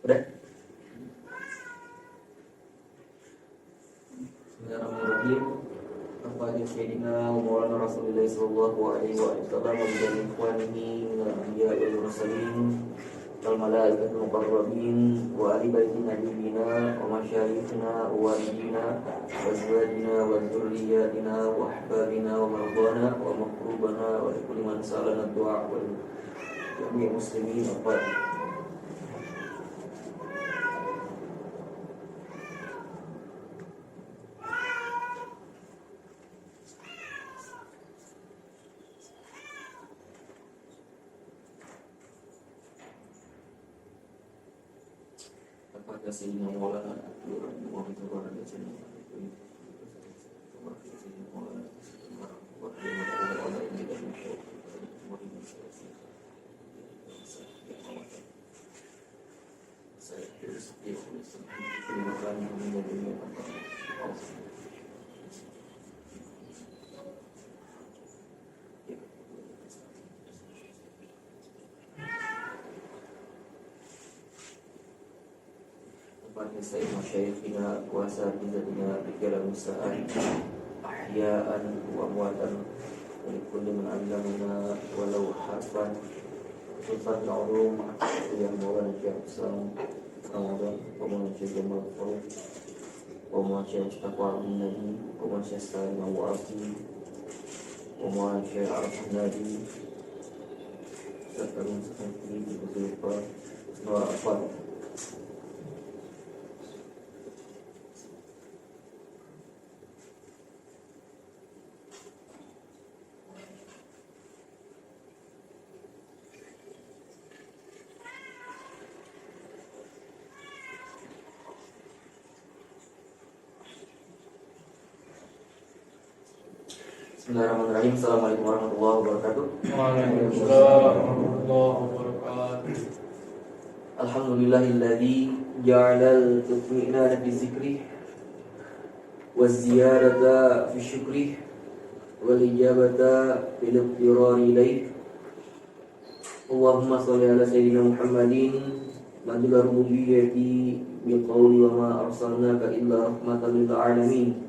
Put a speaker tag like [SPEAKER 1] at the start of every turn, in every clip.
[SPEAKER 1] Udah? Bismillahirrahmanirrahim. Al-Fatihah Sayyidina wa Maulana Rasulullah sallallahu alaihi wa sallam wa bidan ikhwanihi minal anbiya wal mursalin wal malaikatul muqarrabin wa ali baiti nabiyina wa masyayikhina wa walidina wa azwajina wa dzurriyyatina wa ahbabina wa mardana wa maqrubana wa likulli man salana du'a wa jami'il muslimin wa pada Sayyidina Maulana Muhammad sallallahu alaihi wasallam. Sayyid masyayikhina wa asatizatina bikalam sa'an ahya'an wa amwatan wa likulli man 'allamana walau harfan khususan al-ulum yang Maulana Syekh Islam Ramadan wa Maulana Syekh Jamal Faruq wa Maulana Syekh Mustafa Al-Nabi wa Maulana Syekh Salim Al-Wa'afi wa Maulana Syekh Al-Nadi serta Al-Mustafa Al-Zulfa Nur Afad. Bismillahirrahmanirrahim. Assalamualaikum warahmatullahi wabarakatuh.
[SPEAKER 2] Waalaikumsalam warahmatullahi wabarakatuh.
[SPEAKER 1] Alhamdulillahilladzi ja'alal tutmi'nana fi dzikrih wa ziyadata fi syukrih wal ijabata fil iqtirari ilaih. Allahumma shalli ala sayyidina Muhammadin madul rububiyyati biqauli wa ma arsalnaka illa rahmatan lil alamin.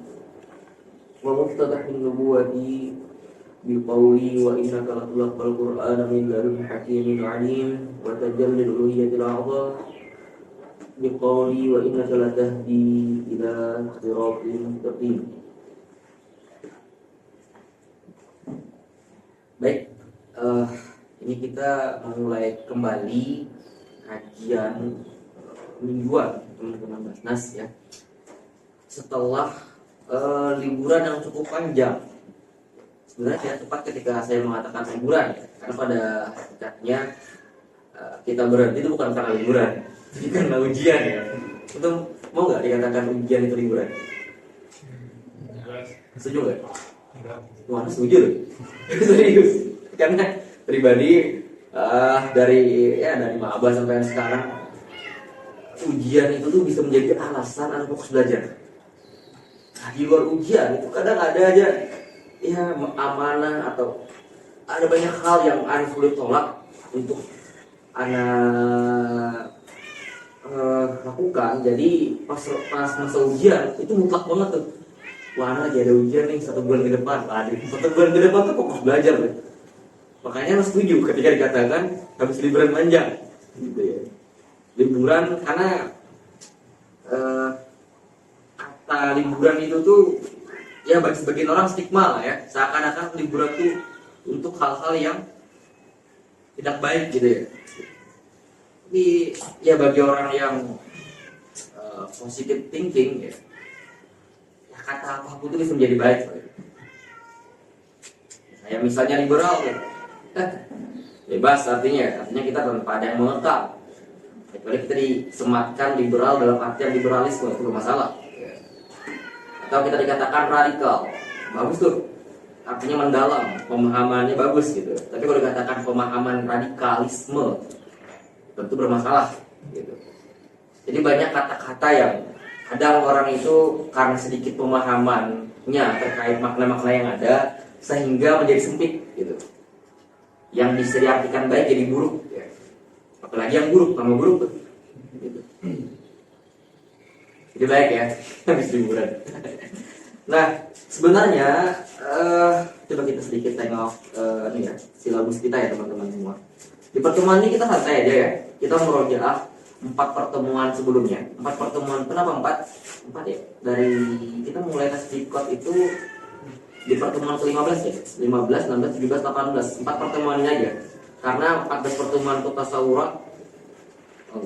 [SPEAKER 1] Wa muftatahin nubuwati biqawli wa innaka latulaqal qur'ana min ladun hakimin alim wa tajallil uluhiyatil a'dha biqawli wa innaka latahdi ila siratin mustaqim. Baik, ini kita memulai kembali kajian mingguan teman-teman Basnas ya. Setelah liburan yang cukup panjang. Sebenarnya tidak tepat ketika saya mengatakan liburan ya. Karena pada hakikatnya kita berhenti itu bukan karena liburan, tapi karena ujian ya. Itu mau nggak dikatakan ujian itu liburan? Setuju nggak? Wah, setuju loh. Serius. Karena pribadi dari maba sampai sekarang ujian itu tuh bisa menjadi alasan anak fokus belajar. Nah, di luar ujian itu kadang ada aja ya amanah atau ada banyak hal yang anak sulit tolak untuk anak lakukan. Jadi pas masa ujian itu mutlak banget tuh. Wah, anak lagi ada ujian nih 1 bulan ke depan. Aduh, 1 bulan ke depan tuh fokus belajar tuh. Makanya harus setuju ketika dikatakan habis liburan panjang gitu ya. Liburan karena kata liburan itu tuh ya bagi sebagian orang stigma lah ya, seakan-akan liburan tuh untuk hal-hal yang tidak baik gitu ya. Tapi ya bagi orang yang positive thinking ya kata apapun itu bisa menjadi baik. Kayak misalnya liberal ya, bebas artinya kita tanpa ada yang mengekang. Kecuali kita disematkan liberal dalam artian liberalisme itu bermasalah. Atau kita dikatakan radikal, bagus tuh, artinya mendalam, pemahamannya bagus gitu. Tapi kalau dikatakan pemahaman radikalisme, tentu bermasalah gitu. Jadi banyak kata-kata yang kadang orang itu karena sedikit pemahamannya terkait makna-makna yang ada, sehingga menjadi sempit gitu. Yang bisa diartikan baik jadi buruk ya. Apalagi yang buruk, nama buruk tuh. gitu. Jadi baik ya habis liburan. Nah sebenarnya coba kita sedikit tengok ini ya silabus kita ya teman-teman semua. Di pertemuan ini kita santai aja ya. Kita murojaah 4 pertemuan sebelumnya. 4 pertemuan, kenapa 4? 4 ya. Dari kita mulai tes code itu di pertemuan ke-15 ya. 15, 16, 17, 18. 4 pertemuan ini aja. Karena 14 pertemuan untuk tasawurat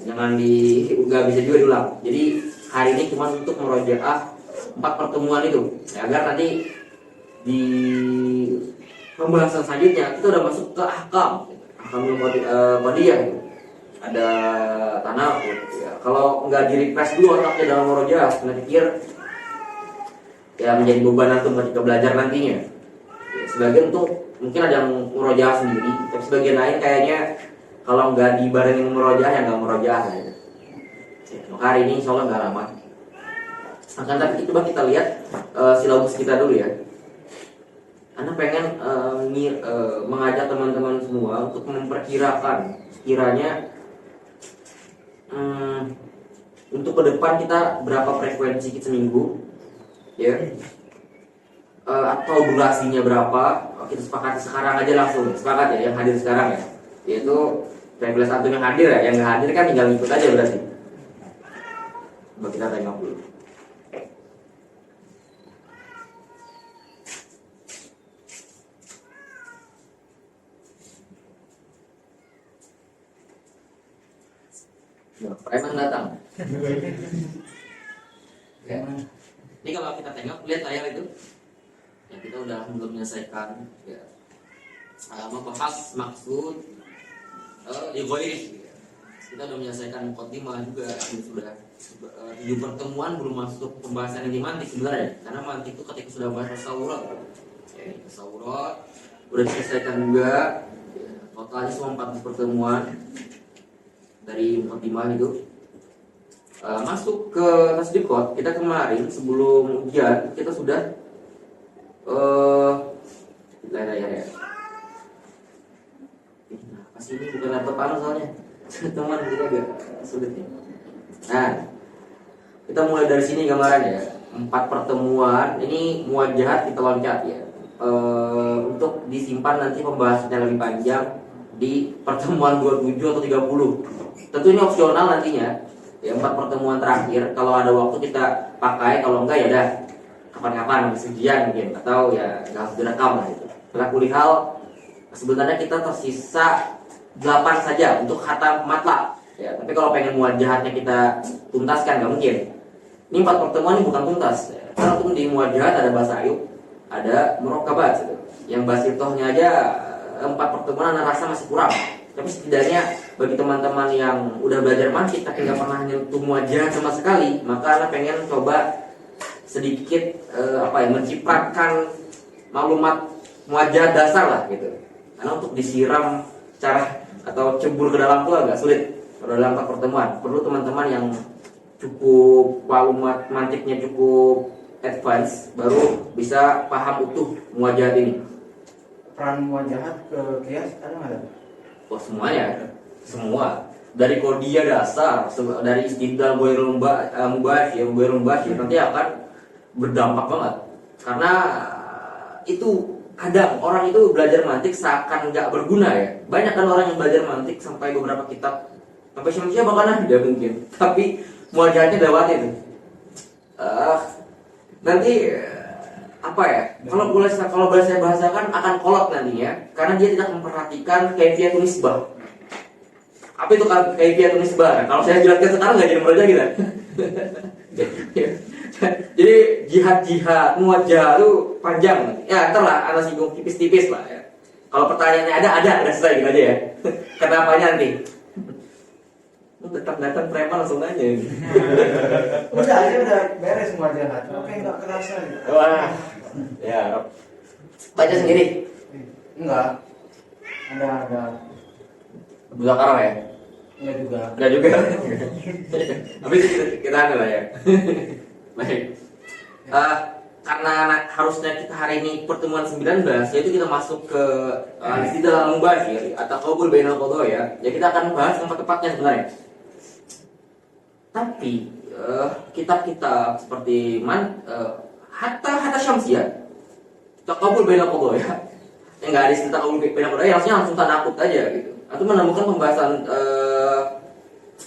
[SPEAKER 1] jangan nggak bisa juga diulang. Jadi hari ini cuma untuk murojaah 4 pertemuan itu. Ya, agar nanti di pembahasan selanjutnya kita udah masuk ke ahkam Qadiyah gitu. Ada tanah ya. Kalau nggak di refresh dulu otaknya dalam murojaah, saya pikir ya menjadi beban antum ketika belajar nantinya. Ya, sebagian untuk mungkin ada yang murojaah sendiri, tapi sebagian lain kayaknya kalau nggak dibarengin murojaah ya nggak murojaah gitu. Ya, maka hari ini insya Allah nggak lama. Akan tapi coba kita lihat silabus kita dulu ya. Anda pengen mengajak teman-teman semua untuk memperkirakan sekiranya untuk ke depan kita berapa frekuensi kita seminggu, ya, atau durasinya berapa. Kita sepakati sekarang aja langsung, sepakat ya yang hadir sekarang ya, yaitu frekuensi antum yang hadir ya, yang nggak hadir kan tinggal ikut aja berarti. Coba kita tengok dulu. Preman datang. Ya. Ini kalau kita tengok, lihat layar itu, ya kita udah belum menyelesaikan ya, membahas maksud ya. Kita udah menyelesaikan muqaddimah juga, sudah 7 pertemuan belum masuk pembahasan yang di mantik sebenarnya, karena mantik itu ketika sudah bahas tasawurat, ya, tasawurat udah diselesaikan juga, ya, totalnya semua 14 pertemuan dari muqaddimah itu. Masuk ke tasdiqot, kita kemarin sebelum ujian kita sudah layar ya. Nah, pasti ini bukan laptop panas soalnya. Teman kita agak sulit nih. Nah, kita mulai dari sini gambaran ya. 4 pertemuan, ini muwajahat kita loncat ya. Untuk disimpan nanti pembahasannya lebih panjang di pertemuan 27 atau 30. Tentu ini opsional nantinya. Ya 4 pertemuan terakhir kalau ada waktu kita pakai, kalau enggak ya udah kapan-kapan habis ujian mungkin, atau ya nggak harus direkam lah itu. Kulihal sebenarnya kita tersisa 8 saja untuk khatam matlab ya, tapi kalau pengen muwajahatnya kita tuntaskan nggak mungkin. Ini 4 pertemuan ini bukan tuntas ya. Karena untuk di muwajahat ada bahasa ayub, ada murakabat gitu. Yang basitohnya aja 4 pertemuan anak rasa masih kurang. Tapi setidaknya bagi teman-teman yang udah belajar mantik tapi nggak pernah nyentuh muwajahat sama sekali, maka Anda pengen coba sedikit menciptakan maklumat muwajahat dasar lah gitu. Karena untuk disiram cara atau cebur ke dalam itu agak sulit pada dalam 4 pertemuan. Perlu teman-teman yang cukup maklumat mantiknya cukup advance baru bisa paham utuh muwajahat ini.
[SPEAKER 3] Peran muwajahat ke kias ada nggak ada?
[SPEAKER 1] Oh semuanya, semua dari Qadiyah dasar, dari istidlal ghairul mubashir nanti akan berdampak banget. Karena itu kadang orang itu belajar mantik seakan nggak berguna ya. Banyak kan orang yang belajar mantik sampai beberapa kitab sampai Syamsiah bahkan ada mungkin, tapi muwajahatnya lewat itu. Nanti apa ya? Kalau boleh saya bahasakan akan kolot nantinya, karena dia tidak memperhatikan kaifiyatun nisbah. Apa itu kaifiyatun nisbah? Kalau saya jelaskan sekarang nggak jadi murojaah kita. Jadi jihad muwajah itu panjang. Ya, ntar lah ana singgung tipis-tipis lah ya. Kalau pertanyaannya ada udah selesai gitu aja ya. Kenapanya nanti? Datang preman langsung nanya.
[SPEAKER 3] Udah aja udah beres muwajahat. Oke, nggak kerasa gitu.
[SPEAKER 1] Wah, ya. Baca sendiri.
[SPEAKER 3] Enggak. Ada.
[SPEAKER 1] Muzakarah ya?
[SPEAKER 3] Enggak juga.
[SPEAKER 1] Enggak juga. Tapi kita ada lah ya. Baik. Karena harusnya kita hari ini pertemuan 19, yaitu kita masuk ke istidlal al-mubashir atau qaul bainal qadaya ya. Ya kita akan bahas tempat tepatnya sebenarnya. Tapi kitab-kitab seperti hatta Syamsiyah, takabul baina qadha ya. Yang enggak ada istilah takabul baina qadha, ya harusnya langsung tanakut aja gitu. Atau menemukan pembahasan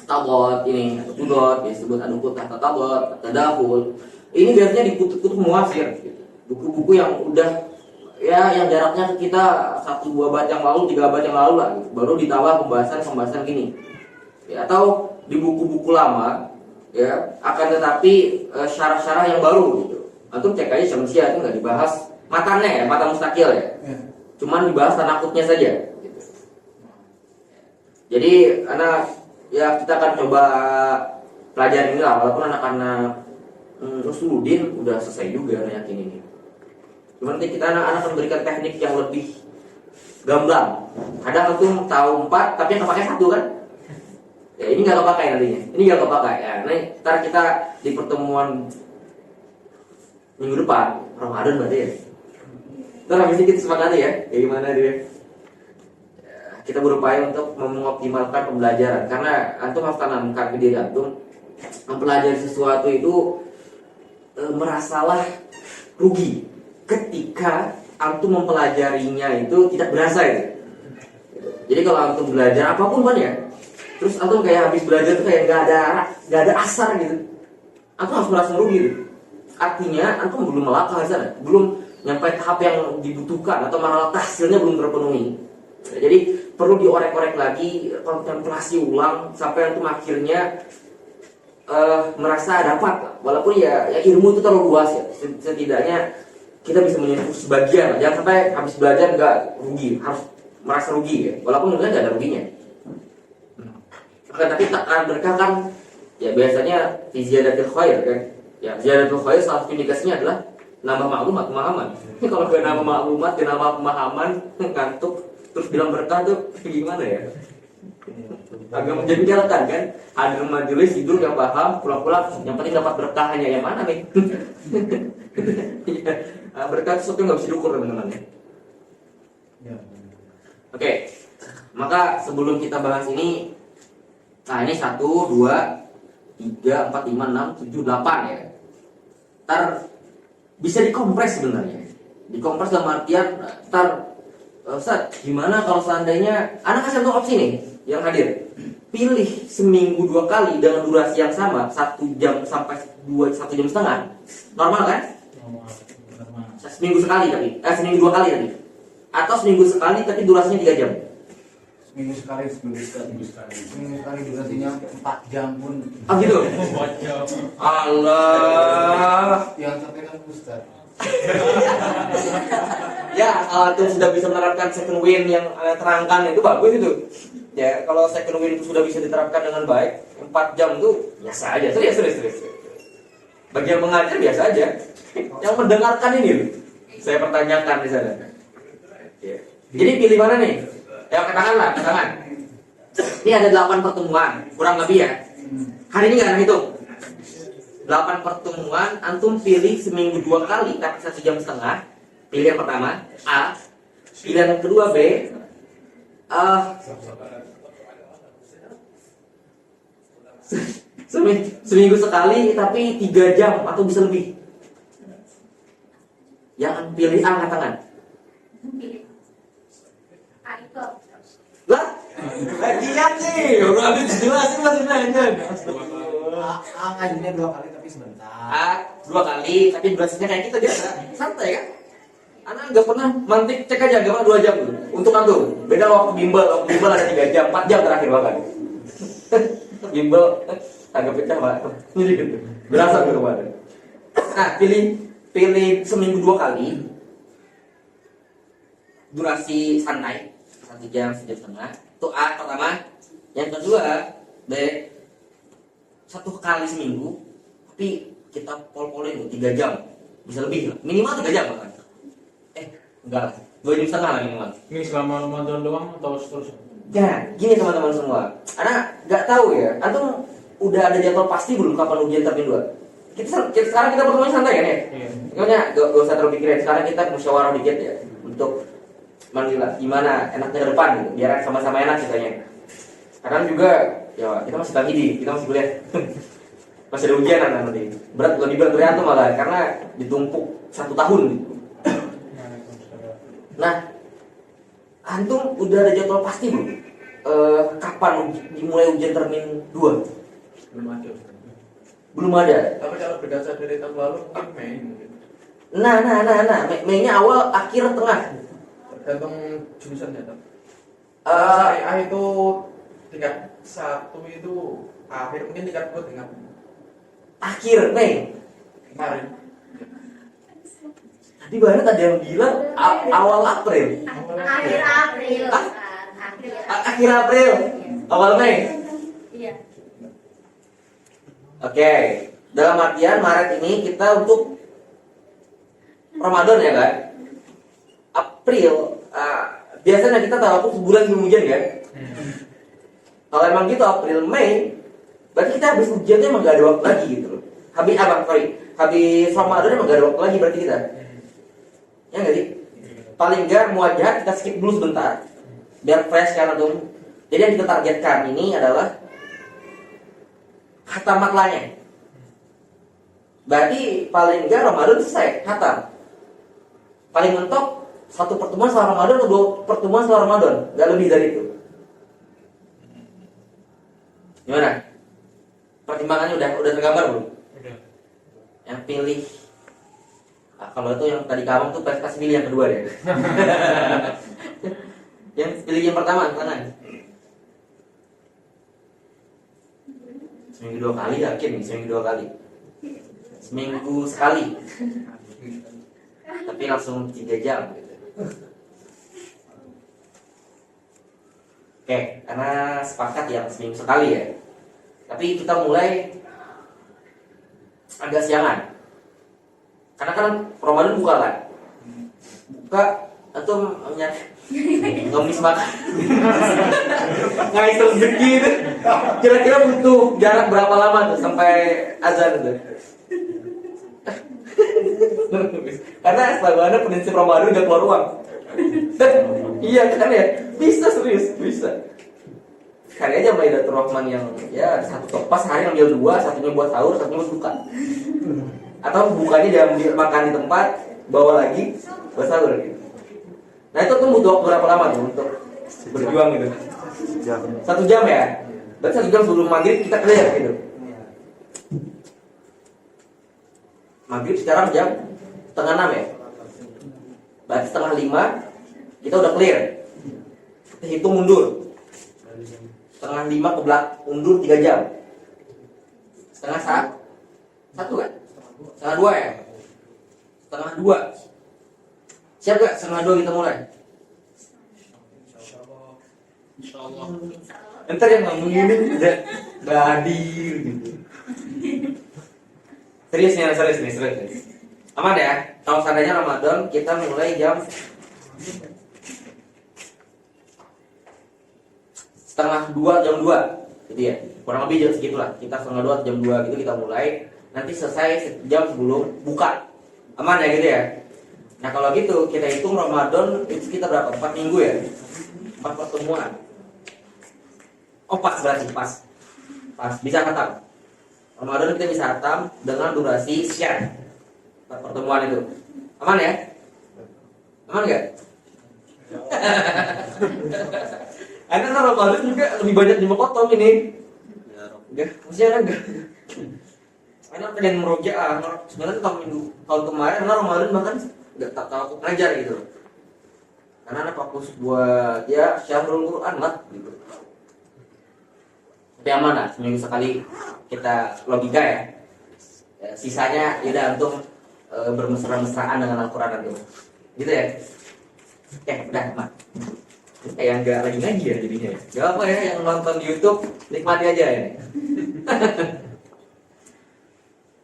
[SPEAKER 1] tabot ini atau tudot disebut anukut kata tabot, tadahul. Ini biasanya di kutub-kutub muasir gitu. Buku-buku yang udah ya yang jaraknya ke kita 1-2 abad yang lalu, 3 abad yang lalu lah gitu. Baru ditambah pembahasan gini. Ya, atau di buku-buku lama ya, akan tetapi syarah-syarah yang baru gitu. Antum cek aja Syamsiyah itu nggak dibahas matannya ya, matan mustakil ya. Cuman dibahas tanakutnya saja gitu. Jadi anak ya kita akan coba pelajarin ini lah, walaupun anak-anak Usuluddin udah selesai juga yakin ini. Cuman nanti kita anak-anak akan berikan teknik yang lebih gamblang. Kadang antum tahu 4 tapi yang kepake 1 kan? Ya ini nggak kepakai nantinya. Ini nggak kepakai ya. Nah, ntar kita di pertemuan minggu depan Ramadan berarti ya. Ntar habis ini kita sepakati ya. Kayak gimana dia? Ya, kita berupaya untuk mengoptimalkan pembelajaran karena antum harus tanamkan ke diri antum mempelajari sesuatu itu merasalah rugi ketika antum mempelajarinya itu tidak berasa gitu. Jadi kalau antum belajar apapun kan ya, terus antum kayak habis belajar tuh kayak nggak ada asar gitu, antum harus merasa rugi gitu. Artinya antum belum melangkah di sana, belum nyampe tahap yang dibutuhkan atau malah hasilnya belum terpenuhi. Jadi perlu diorek-orek lagi, kontemplasi ulang sampai antum akhirnya merasa dapat, walaupun ya ilmu itu terlalu luas ya. Setidaknya kita bisa menyentuh sebagian, jangan sampai habis belajar nggak rugi, harus merasa rugi ya, walaupun mungkin nggak ada ruginya. Tapi takkan berkah kan ya biasanya fi ziyadatil khair kan. Ya ziyadatul khair salah satu indikasinya adalah nambah maklumat, pemahaman. Ini kalau nggak nambah maklumat, nggak nambah pemahaman, ngantuk terus bilang berkah tuh gimana ya? Agak menjengkelkan kan? Hadir majelis tidur yang paham, pulang-pulang yang penting dapat berkah hanya yang mana nih? Berkah itu sesuatu yang nggak bisa diukur teman-teman ya. Oke, maka sebelum kita bahas ini, nah ini 1, 2, 3, 4, 5, 6, 7, 8 ya. Ntar bisa dikompres sebenarnya. Dikompres dalam artian ntar Ustaz, gimana kalau seandainya anak kasih satu opsi nih yang hadir, pilih seminggu 2 kali dengan durasi yang sama 1 jam sampai 1 jam setengah, normal kan? Seminggu sekali tapi, seminggu 2 kali tadi, atau seminggu sekali tapi durasinya 3 jam.
[SPEAKER 3] Seminggu sekali durasinya 4 jam pun.
[SPEAKER 1] Ah gitu? Allah.
[SPEAKER 3] Yang sampai kan Ustaz.
[SPEAKER 1] Ya, kalau itu sudah bisa menerapkan second wind yang terangkan itu bagus itu. Ya, kalau second wind itu sudah bisa diterapkan dengan baik, 4 jam itu biasa aja, serius. Bagi yang mengajar biasa aja. Yang mendengarkan ini saya pertanyakan di sana. Ya. Jadi pilih mana nih? Ya katakan. Ini ada 8 pertemuan, kurang lebih ya. Hari ini nggak ada hitung. 8 pertemuan, antum pilih seminggu 2 kali, tapi 1 jam setengah. Pilihan pertama A, pilihan yang kedua B, seminggu sekali tapi 3 jam atau bisa lebih. Yang pilih A angkat tangan. Lah, lagian nih, udah habis jelasin masih nanya.
[SPEAKER 3] Ngajinya 2 kali tapi sebentar.
[SPEAKER 1] A 2 kali tapi durasinya kayak kita biasa, santai kan? Anak nggak pernah mantik, cek aja gak 2 jam dulu. Untuk antum, beda waktu bimbel ada 3 jam, 4 jam terakhir bahkan. Bimbel agak pecah pak, ini gitu, berasa tuh kemarin. Nah, pilih seminggu 2 kali, durasi santai, 1 jam, 1 jam setengah. Itu A pertama. Yang kedua B, 1 kali seminggu, tapi kita pol-polin 3 jam, bisa lebih, minimal 3 jam bahkan. Enggak lah, 2 jam setengah lah minimal.
[SPEAKER 2] Ini selama Ramadan doang atau seterusnya?
[SPEAKER 1] Ya, gini teman-teman semua. Anak nggak tahu ya, antum udah ada jadwal pasti belum kapan ujian termin 2? Sekarang kita pertemuan santai kan ya?
[SPEAKER 2] Iya.
[SPEAKER 1] Pokoknya gak usah terlalu pikirin. Sekarang kita musyawarah dikit ya, untuk gimana enaknya ke depan gitu, biar sama-sama enak ceritanya. Kadang juga Ya, kita masih tahidi, kita masih kuliah. Masih ada ujian nanti. Berat lebih berat dari antum malah karena ditumpuk 1 tahun gitu. Nah, antum udah ada jadwal pasti belum? Kapan dimulai ujian termin 2?
[SPEAKER 2] Belum ada. Ustaz.
[SPEAKER 1] Belum ada.
[SPEAKER 2] Tapi kalau berdasar dari tahun lalu mungkin Mei mungkin.
[SPEAKER 1] Nah, Mei-nya awal, akhir, tengah.
[SPEAKER 2] Tergantung jurusannya.
[SPEAKER 1] Eh,
[SPEAKER 2] Syariah itu tingkat 1 itu akhir, mungkin tingkat 2 tingkat
[SPEAKER 1] akhir Mei.
[SPEAKER 2] kemarin.
[SPEAKER 1] Tadi banget ada yang bilang awal April.
[SPEAKER 4] Akhir April.
[SPEAKER 1] Ah?
[SPEAKER 4] Akhir
[SPEAKER 1] Akhir April, awal Mei.
[SPEAKER 4] Iya.
[SPEAKER 1] Oke, dalam artian Maret ini kita untuk Ramadan ya kan? April, biasanya kita tahu aku sebulan sebelum ujian kan? Kalau emang gitu April, Mei, berarti kita habis ujiannya emang gak ada waktu lagi gitu loh. Habis Ramadan emang gak ada waktu lagi berarti kita. Ya nggak sih? Paling nggak muajah kita skip dulu sebentar, biar fresh kan tuh. Jadi yang kita targetkan ini adalah khatam matlanya. Berarti paling nggak Ramadan selesai khatam. Paling mentok 1 pertemuan setelah Ramadan atau 2 pertemuan setelah Ramadan, nggak lebih dari itu. Gimana? Pertimbangannya udah tergambar belum?
[SPEAKER 2] Udah.
[SPEAKER 1] Yang pilih kalau itu yang tadi kamu tuh kasih pilih yang kedua deh. Yang pilih yang pertama tangan. Seminggu 2 kali yakin nih, seminggu 2 kali. Seminggu sekali. Tapi langsung 3 jam gitu. Oke, karena sepakat yang seminggu sekali ya. Tapi kita mulai agak siangan. Karena kan Ramadan buka kan. Buka atau ngemis makan. Ngais rezeki itu. Kira-kira butuh jarak berapa lama tuh sampai azan itu? Karena sebagaimana prinsip Ramadan gak keluar uang. Iya kan ya? Bisa serius, bisa. Kali aja Maidatul Rahman yang ya satu topas hari ambil 2, satunya buat sahur, satunya buat buka. Atau bukanya diambil makan di tempat, bawa lagi buat sahur gitu. Nah itu tuh butuh waktu berapa lama tuh untuk berjuang gitu? 1 jam ya? Berarti 1 jam sebelum maghrib kita clear gitu. Maghrib sekarang jam setengah 6 ya? Berarti setengah 5 kita udah clear. Kita hitung mundur. Setengah 5 ke belakang, mundur 3 jam. Setengah 1 kan? Setengah 2 ya? Setengah 2. Siap gak? Setengah 2 kita mulai.
[SPEAKER 2] Insyaallah.
[SPEAKER 1] Ntar yang ngomong ini udah gak hadir gitu. Serius nih. Aman ya? Kalau seandainya Ramadan kita mulai jam setengah 2 jam 2 gitu ya. Kurang lebih jam segitulah. Kita setengah 2 jam 2 gitu kita mulai. Nanti selesai jam sebelum buka. Aman ya gitu ya? Nah kalau gitu kita hitung Ramadan itu sekitar berapa? 4 minggu ya? 4 pertemuan. Oh pas berarti pas bisa khatam. Ramadan kita bisa khatam dengan durasi share 4 pertemuan itu. Aman ya? Aman gak? Karena Ramadan juga lebih banyak dimotong ini. Enggak, maksudnya enggak. Karena pengen merojaah. Sebenarnya tahun kemarin karena Ramadan bahkan nggak tak tahu ngajar gitu. Karena anak fokus buat ya syahrul Quran lah gitu. Tapi aman lah, seminggu sekali kita logika ya. Sisanya ya untuk bermesra-mesraan dengan Al-Quran itu. Gitu ya. Udah, Mak. Yang nggak lagi ngaji ya jadinya. Gak apa ya, yang nonton di YouTube nikmati aja ya.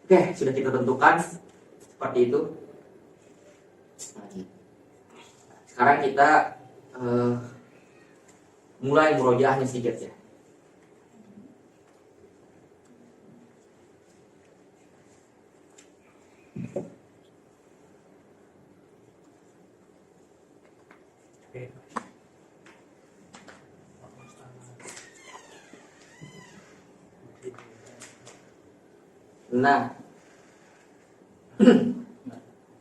[SPEAKER 1] Oke, sudah kita tentukan seperti itu. Sekarang kita mulai murojaahnya sedikit ya. Nah,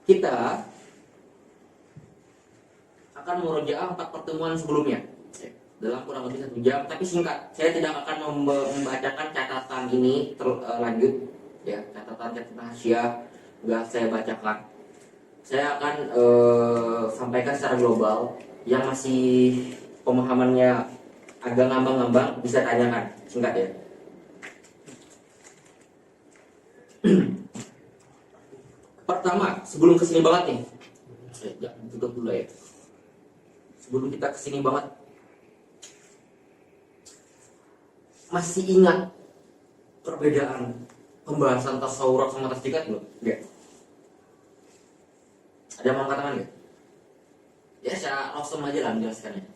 [SPEAKER 1] kita akan merujaah 4 pertemuan sebelumnya dalam kurang lebih 1 jam, tapi singkat. Saya tidak akan membacakan catatan ini lanjut, ya, catatan Asia nggak saya bacakan. Saya akan sampaikan secara global. Yang masih pemahamannya agak ngambang-ngambang bisa tanyakan, singkat ya. Pertama, sebelum kesini banget nih, tutup dulu ya. Sebelum kita kesini banget, masih ingat perbedaan pembahasan tasawurat sama tasdiqat belum? Enggak. Ada yang mau katakan nggak? Ya, secara langsung aja lah menjelaskannya.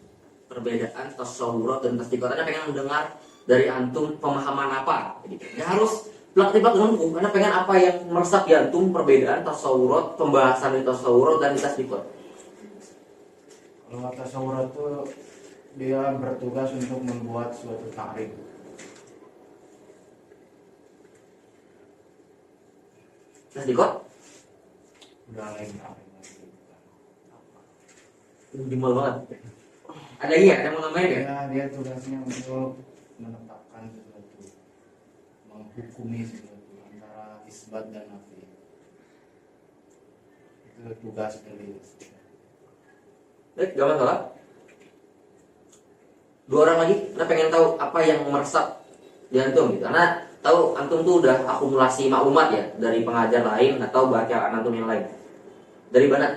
[SPEAKER 1] Perbedaan tasawurat dan tasdiqat. Anda pengen mendengar dari antum pemahaman apa? Gitu. Ya harus plak-plak dengan buku. Anda pengen apa yang meresap di antum perbedaan tasawurat, pembahasan di tasawurat dan di tasdiqat.
[SPEAKER 3] Kalau tasawurat itu dia bertugas untuk membuat suatu takrif.
[SPEAKER 1] Tasdiqat?
[SPEAKER 3] Udah lain takrif lagi.
[SPEAKER 1] Minimal banget. Ada lagi ya? Ada yang mau nambahin ya?
[SPEAKER 3] Ya, dia tugasnya untuk menetapkan sesuatu, menghukumi sesuatu antara isbat dan nafi. Itu tugas dari
[SPEAKER 1] Gak masalah. 2 orang lagi, Anda pengen tahu apa yang meresap di antum gitu. Karena tahu antum tuh udah akumulasi maklumat ya dari pengajar lain atau bacaan antum yang lain. Dari mana?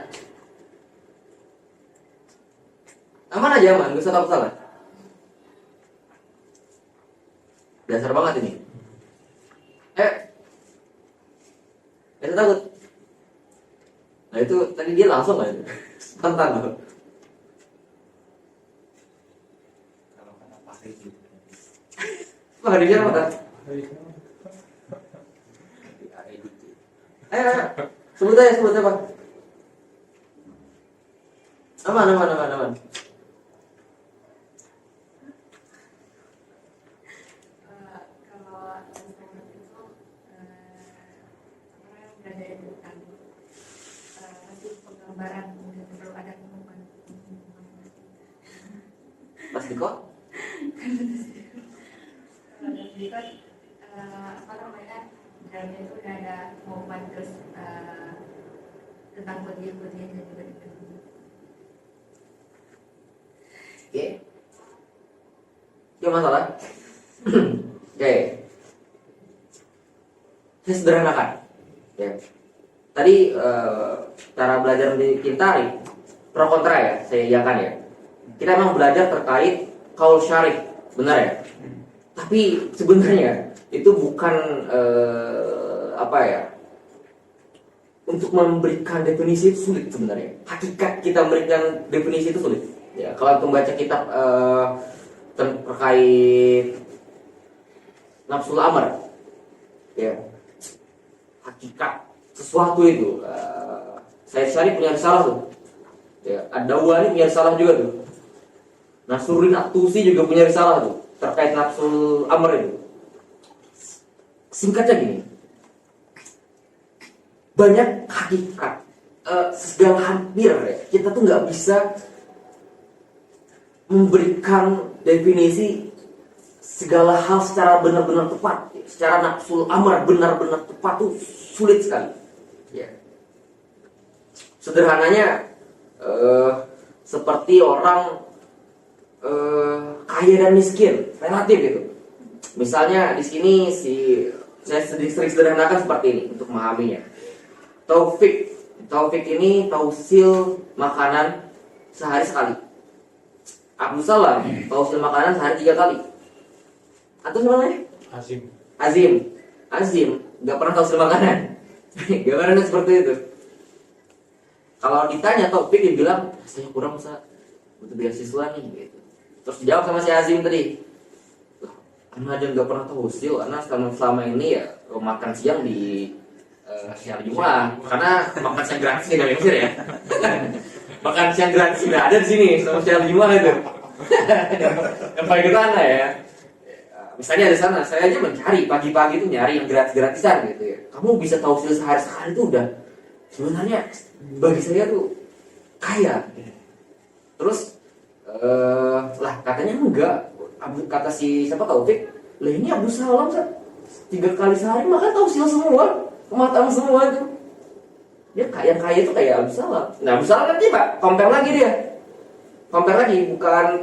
[SPEAKER 1] Aman aja, aman, gak usah takut salah. Dasar banget ini. Itu takut. Nah itu tadi dia langsung aja. Tantang loh.
[SPEAKER 3] kalau kata Fahri gitu.
[SPEAKER 1] Wah, dia apa tak? Sebut apa? Aman.
[SPEAKER 4] Kalau tasawuf itu berada di depan masih penggambaran dan perlu ada pengumuman.
[SPEAKER 1] Pasti kok?
[SPEAKER 4] Kalau dari kan apa namanya dalamnya itu udah ada pengumuman terus tentang kodian-kodian dan juga
[SPEAKER 1] Oke. Gak masalah. Oke. Saya sederhanakan. Ya. Tadi cara belajar di Kintari pro kontra ya, saya iakan ya. Kita memang belajar terkait kaul syarih, benar ya. Tapi sebenarnya itu bukan apa ya? Untuk memberikan definisi itu sulit sebenarnya. Hakikat kita memberikan definisi itu sulit. Ya, kalau membaca kitab terkait nafsul amar, ya, hakikat sesuatu itu, saya Syarif punya risalah tuh, ya, Ad-Dawani punya risalah juga tuh, Nasruddin At-Tusi juga punya risalah tuh terkait nafsul amar itu. Singkatnya gini, banyak hakikat, segala hampir ya, kita tuh nggak bisa memberikan definisi segala hal secara benar-benar tepat. Secara nafsul amar benar-benar tepat tuh sulit sekali. Ya. Sederhananya seperti orang kaya dan miskin, relatif gitu. Misalnya di sini saya sering sederhanakan seperti ini untuk memahaminya. Taufik ini tausil makanan sehari sekali. Abdul Salam tausil makanan sehari 3 kali. Atau sebenarnya? Azim nggak pernah tausil makanan. Gak pernah seperti itu. Kalau ditanya Taufik dia bilang saya kurang masa butuh beasiswa nih gitu. Terus dijawab sama si Azim tadi, Anda aja nggak pernah tausil, karena selama ini ya makan siang di siang Jumat, karena makan siang gratis nggak mikir ya. Makan siang gratis nggak ada di sini, sama siang Jumat itu. Yang paling ke sana ya. misalnya di sana, saya aja mencari pagi-pagi itu nyari yang gratis-gratisan gitu ya. Kamu bisa tausil sehari-sekali itu udah sebenarnya bagi saya tuh kaya. Terus lah katanya enggak. Kata si siapa Taufik, lah ini Abdul Salam 3 kali sehari makan tausil semua, kematangan semua itu. Dia kaya itu kayak Abdul Salam. Nah Abdul Salam nanti Pak, compare lagi dia. Compare lagi, bukan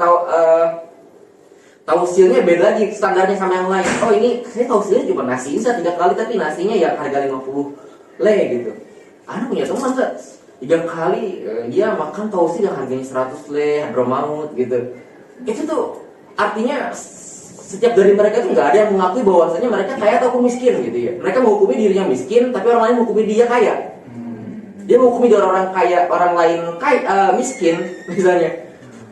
[SPEAKER 1] tausilnya beda lagi standarnya sama yang lain. Oh ini saya tausilnya cuma nasi bisa 3 kali tapi nasinya ya harga 50 le gitu. Ana punya teman 3 kali dia makan tausil yang harganya 100 le, Hadramaut gitu. Itu tuh artinya setiap dari mereka tuh nggak ada yang mengakui bahwasanya mereka kaya ataupun miskin gitu ya. Mereka menghukumi dirinya miskin, tapi orang lain menghukumi dia kaya. Dia menghukumi orang kaya, orang lain kaya, miskin misalnya.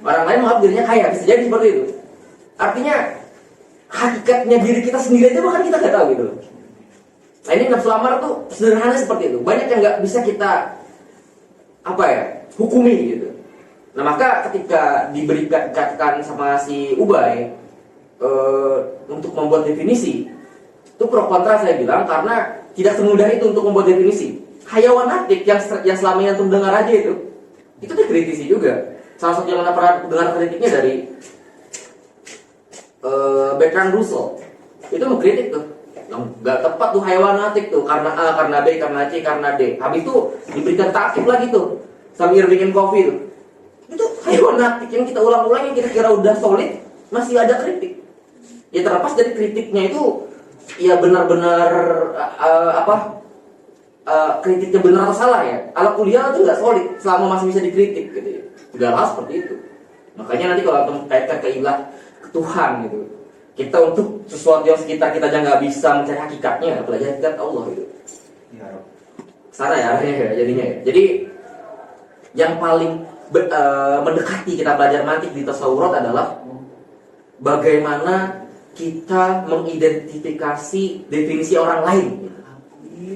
[SPEAKER 1] Orang lain menganggap dirinya kaya, bisa jadi seperti itu. Artinya hakikatnya diri kita sendiri aja bahkan kita nggak tahu gitu. Nah ini nafsu amar tuh sederhana seperti itu. Banyak yang nggak bisa kita hukumi gitu. Nah maka ketika dikatakan sama si Ubay untuk membuat definisi, itu pro kontra saya bilang karena tidak semudah itu untuk membuat definisi. Hayawan atik yang selama ini antum dengar aja itu dikritisi juga. Salah satu yang anda pernah dengar kritiknya dari Bertrand Russell, itu mengkritik tuh, nggak tepat tuh hayawan atik tuh karena A, karena B, karena C, karena D. Habis itu diberikan taksib lagi tuh sama Irving Coffey tuh. Itu hayawan atik yang kita ulang-ulang yang kita kira udah solid masih ada kritik. Ya terlepas dari kritiknya itu ya benar-benar kritiknya benar atau salah ya. Ala kuliah itu nggak solid selama masih bisa dikritik gitu ya. Segala hal seperti itu. Makanya nanti kalau antum kaitkan ke ilah, ke Tuhan gitu, kita untuk sesuatu yang sekitar kita aja nggak bisa mencari hakikatnya, apalagi hakikat Allah gitu. Sana ya jadinya ya. Jadi yang paling mendekati kita belajar mantik di tasawurat adalah bagaimana kita mengidentifikasi definisi orang lain.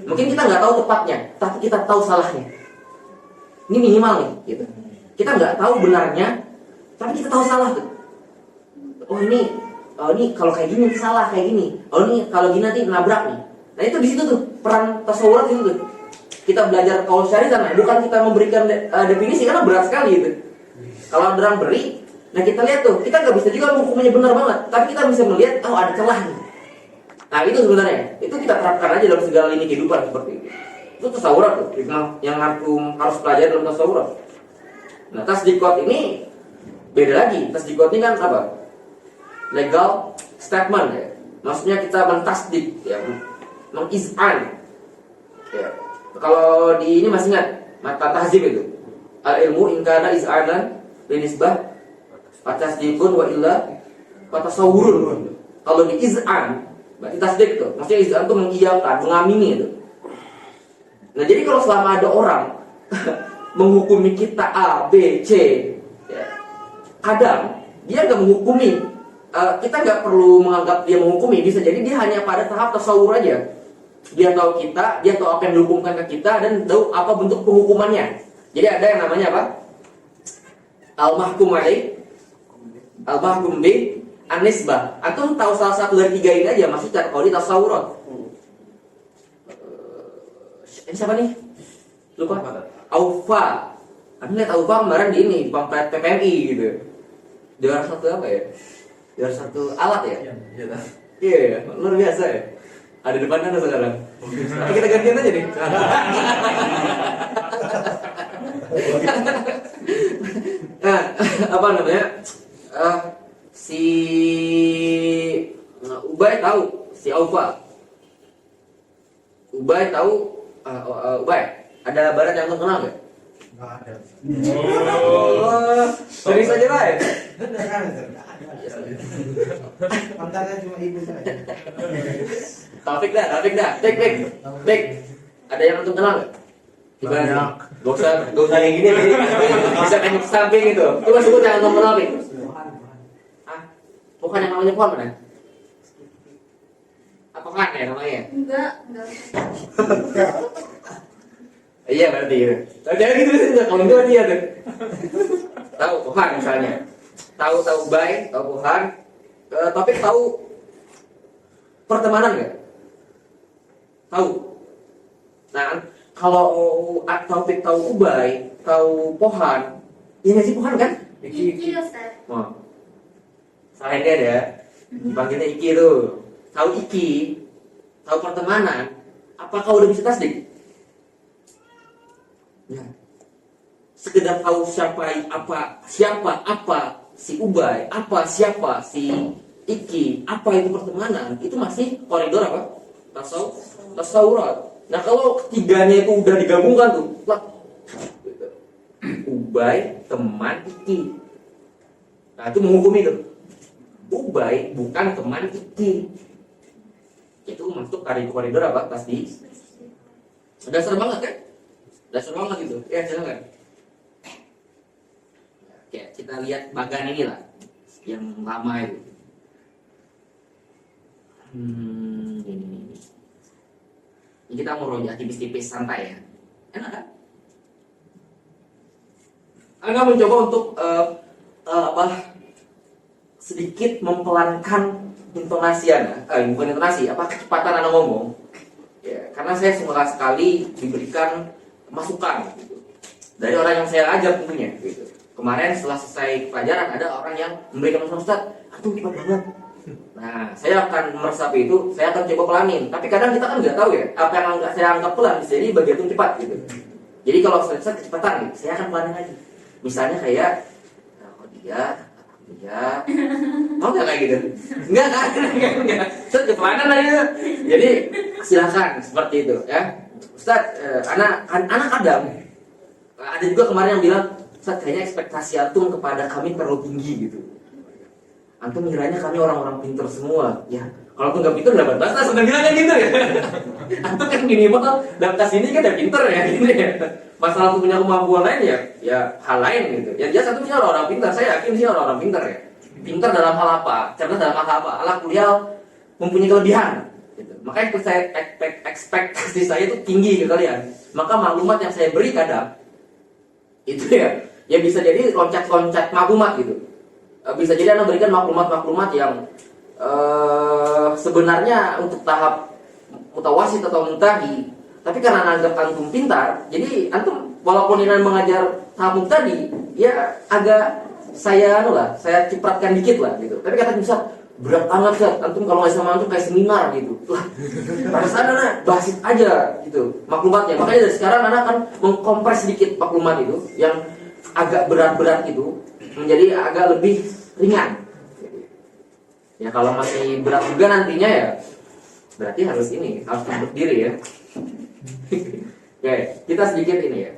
[SPEAKER 1] Mungkin kita nggak tahu tepatnya, tapi kita tahu salahnya. Ini minimal nih, gitu. Kita nggak tahu benarnya, tapi kita tahu salah tuh. Oh ini kalau kayak gini nanti salah kayak gini. Oh ini kalau gini nanti nabrak nih. Nah itu di situ tuh peran tasawurat itu tuh. Kita belajar kaul syar'i sana, bukan kita memberikan definisi karena berat sekali itu. Kalau ada orang beri, nah kita lihat tuh, kita nggak bisa juga hukumnya benar banget, tapi kita bisa melihat, oh ada celah nih. Nah itu sebenarnya, itu kita terapkan aja dalam segala lini kehidupan seperti itu. Itu tasawurat tuh, yang harus pelajari dalam tasawurat. Nah tasdikot ini beda lagi. Tasdikot ini kan apa? Legal statement ya. Maksudnya kita mentasdik ya, mengiz'an ya. Kalau di ini masih ingat mata tahzib itu, al ilmu ingkana iz'anan linisbah fatasdikun wa illa fatasawurun. Kalau di iz'an berarti tasdik itu, maksudnya iz'an itu mengiyakan, mengamini itu. Nah jadi kalau selama ada orang menghukumi kita A, B, C ya, kadang dia nggak menghukumi, kita nggak perlu menganggap dia menghukumi. Bisa jadi dia hanya pada tahap tasawur aja. Dia tahu kita, dia tahu apa yang dihukumkan ke kita, dan tahu apa bentuk penghukumannya. Jadi ada yang namanya apa? Al-mahkum alaih, al-mahkum bi, an-nisbah. Antum tahu salah satu dari 3 ini aja, maksudnya kalau di tasawurat. Ini siapa nih? Lupa. Aufa. Anda lihat Aufa kemarin di ini, pamflet PPMI gitu. Juara satu apa ya? Juara satu alat ya? Iya, luar biasa ya. Ada depan sana sekarang. Kita gantian aja nih. Nah, apa namanya? Si Ubay tahu si Aufa. Ubay tahu Ubay. Ada barat yang kenal nggak?
[SPEAKER 3] Nggak ada.
[SPEAKER 1] Serius aja lah ya?
[SPEAKER 3] Nggak ada. Kontaknya cuma ibu saja.
[SPEAKER 1] Taufik dah. Tek. Ada yang antum kenal nggak?
[SPEAKER 3] Banyak.
[SPEAKER 1] Gak usah yang gini nih. Bisa tengok ke samping itu. Coba sebut yang antum kenal nih. Bukan yang namanya Puan kan? Apa kan ya namanya?
[SPEAKER 4] Enggak.
[SPEAKER 1] Iya berarti ya. Jangan gitu sih, kalau itu dia tuh. Tahu Tuhan misalnya. Tahu Bay, tahu Tuhan. Topik tahu pertemanan nggak? Tahu? Nah, kalau Taufik tahu Ubay, tahu Pohan, iya nggak sih Pohan kan?
[SPEAKER 4] Iki Ustaz.
[SPEAKER 1] Oh. Salah dia ya. Dipanggilnya Iki tuh. Tahu Iki, tahu pertemanan, apakah udah bisa tasdik? Nah, sekedar tahu siapa apa si Ubay, apa siapa si Iki, apa itu pertemanan, itu masih koridor apa? Tasawurat. Nah, kalau ketiganya itu udah digabungkan tuh, lah, Ubay, teman, Iki. Nah, itu menghukumi tuh. Ubay bukan teman Iki. Itu masuk koridor apa? Tasdik. Dasar banget kan? Dasar banget gitu. Ya, silakan. Oke, kita lihat bagan ini lah, yang lama itu. Ini. Ini kita mau rojak tipis-tipis santai ya. Enak kan? Anda mencoba untuk sedikit mempelankan intonasi Anda, bukan intonasi, kecepatan Anda ngomong. Ya, karena saya suka sekali diberikan masukan gitu, dari orang yang saya ajar tentunya. Gitu. Kemarin setelah selesai pelajaran ada orang yang memberikan masukan, Ustaz, aduh cepat banget. Nah, saya akan meresapi itu, saya akan coba pelanin. Tapi kadang kita kan nggak tahu ya, apa yang saya anggap pelan, jadi bagian itu cepat gitu. Jadi kalau saya kecepatan, gitu, saya akan pelanin lagi. Misalnya kayak, dia, mau nggak kayak gitu? Enggak kan? Enggak. Ustaz kemana lagi itu? Jadi silakan seperti itu ya. Ustaz, anak kadang ada juga kemarin yang bilang, Ustaz kayaknya ekspektasi antum kepada kami terlalu tinggi gitu. Antum ngiranya kami orang-orang pintar semua. Ya, kalau antum nggak pintar dapat batas, sudah bilangnya gitu ya. Antum kan minimal dapat sini kan udah pintar ya, gitu ya. Masalah antum punya kemampuan lain ya hal lain gitu. Ya dia satu punya orang pintar, saya yakin dia orang pintar ya. Pintar dalam hal apa? Cerdas dalam hal apa? Alat kuliah mempunyai kelebihan. Gitu. Makanya ekspektasi saya itu tinggi ke kalian. Maka maklumat yang saya beri kadang itu ya bisa jadi loncat-loncat maklumat gitu. Bisa jadi Anda berikan maklumat-maklumat yang sebenarnya untuk tahap mutawasit atau muntahi, tapi karena anggap antum pintar, jadi antum walaupun ini mengajar tahap muntahi, ya agak saya cipratkan dikit lah gitu. Tapi kata bisa berat banget kan, antum kalau nggak sama antum kayak seminar gitu. Lah, perasaan anak basit aja gitu maklumatnya. Makanya dari sekarang anak akan mengkompres sedikit maklumat itu yang agak berat-berat itu menjadi agak lebih ringan. Ya kalau masih berat juga nantinya ya berarti harus berdiri ya. Oke, kita sedikit ini ya.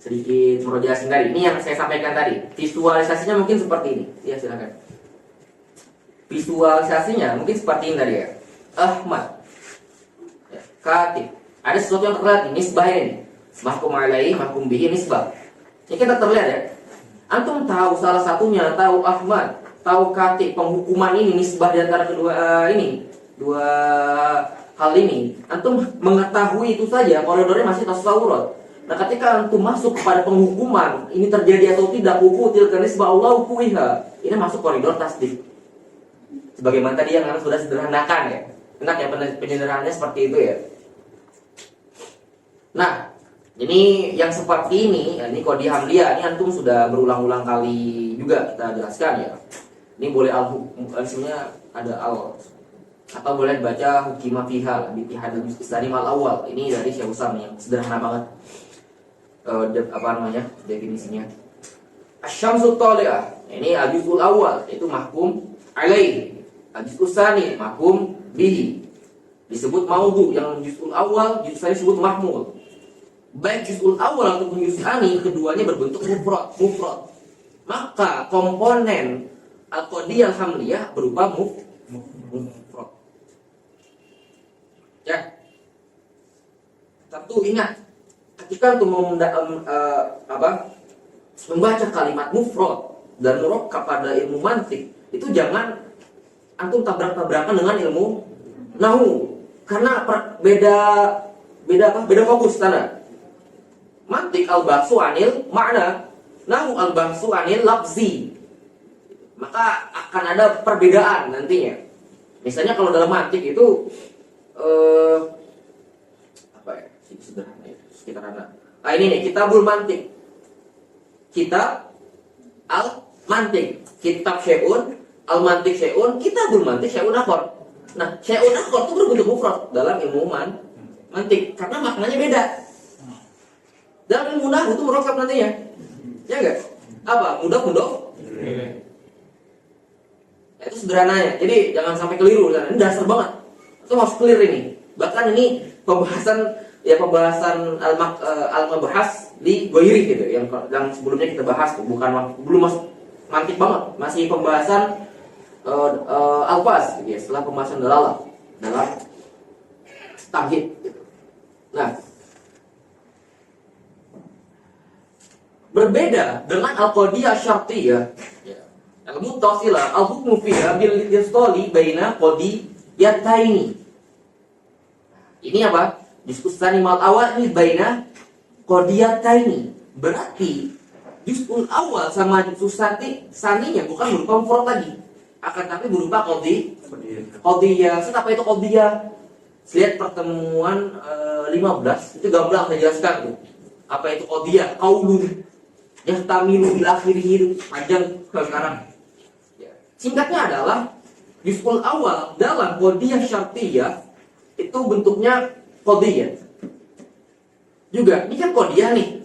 [SPEAKER 1] Sedikit meroja singkari. Ini yang saya sampaikan tadi. Visualisasinya mungkin seperti ini. Ya silakan. Visualisasinya mungkin seperti ini tadi ya. Ahmad. Ya, Katib. Ada sesuatu yang terlihat nih, nisbah ini. Mahkum alaihi, mahkum bihi nisbah. Ini kita terlihat ya. Antum tahu salah satunya, tahu Ahmad, tahu Katib, penghukuman ini nisbah di antara kedua dua hal ini. Antum mengetahui itu saja, koridornya masih tasawurat. Nah, ketika antum masuk kepada penghukuman, ini terjadi atau tidak, hukutil kanisbah Allah hukuiha. Ini masuk koridor tasdik. Sebagaimana tadi yang sudah sederhanakan ya. Enak ya penyederhanaannya seperti itu ya. Nah, ini yang seperti ini Qadi Hamdiyah, ini antum sudah berulang-ulang kali juga kita jelaskan ya. Ini boleh sebenarnya ada al atau boleh baca hukimah fiha bi tihadul istani mal awal. Ini dari Syekh Usam yang sederhana banget. Definisinya. Asy-syamsu thali'ah. Ini al-juz'ul awal, itu mahkum alaihi. Al-juz'us tsani mahkum bihi. Disebut maudhu, yang juz'ul awal, juz' tsani disebut mahmul. Baik juz'ul awal ataupun juz' tsani, keduanya berbentuk mufrad. Maka komponen al-qadiyah al-hamliyah berupa mufrad. Ya. Tentu ingat ketika untuk membaca kalimat mufrad dan murokkab pada ilmu mantik, itu jangan antum tabrak-tabrakan dengan ilmu nahu, karena beda fokus sana. Mantik al-bahsu anil makna, nahu al-bahsu anil lafzi. Maka akan ada perbedaan nantinya. Misalnya kalau dalam mantik itu apa ya? Sederhana ya, sekitaran. Nah ini nih, kitabul mantik. Kitab al-mantik. Kitab syai'un, al-mantik syai'un, kitabul mantik syai'un akhar. Nah, syai'un akhar itu berbentuk mufrad dalam ilmu mantik karena maknanya beda. Dalam ilmu nahwu itu murakkab nantinya. Ya enggak? Apa? Mudah. Itu sederhananya. Jadi jangan sampai keliru. Ini dasar banget. Itu harus clear ini. Bahkan ini pembahasan al-mabahas di Ghairi gitu, yang sebelumnya kita bahas tuh, belum masuk mantik banget, masih pembahasan alfaz gitu ya, setelah pembahasan dalalah dalam tamhid gitu. Nah, berbeda dengan al-qadiyah syartiyah ya. Al-muttasilah al-hukmu fiha bil istali baina qadiyataini. Ini apa? Diskusi mal awal ini baina qadiyataini. Berarti juz'ul awal sama juz'ul saninya bukan berupa mufrad lagi, akan tapi berupa qadiyah. Apa itu qadiyah? Lihat pertemuan 15 itu gamblang saya jelaskan tuh. Apa itu qadiyah? Qaulun yahtamilu bil akhirih, itu panjang sekarang. Ya. Singkatnya adalah juz'ul awal dalam qadiyah syartiyah itu bentuknya qadiyah. Juga ini kan qadiyah nih.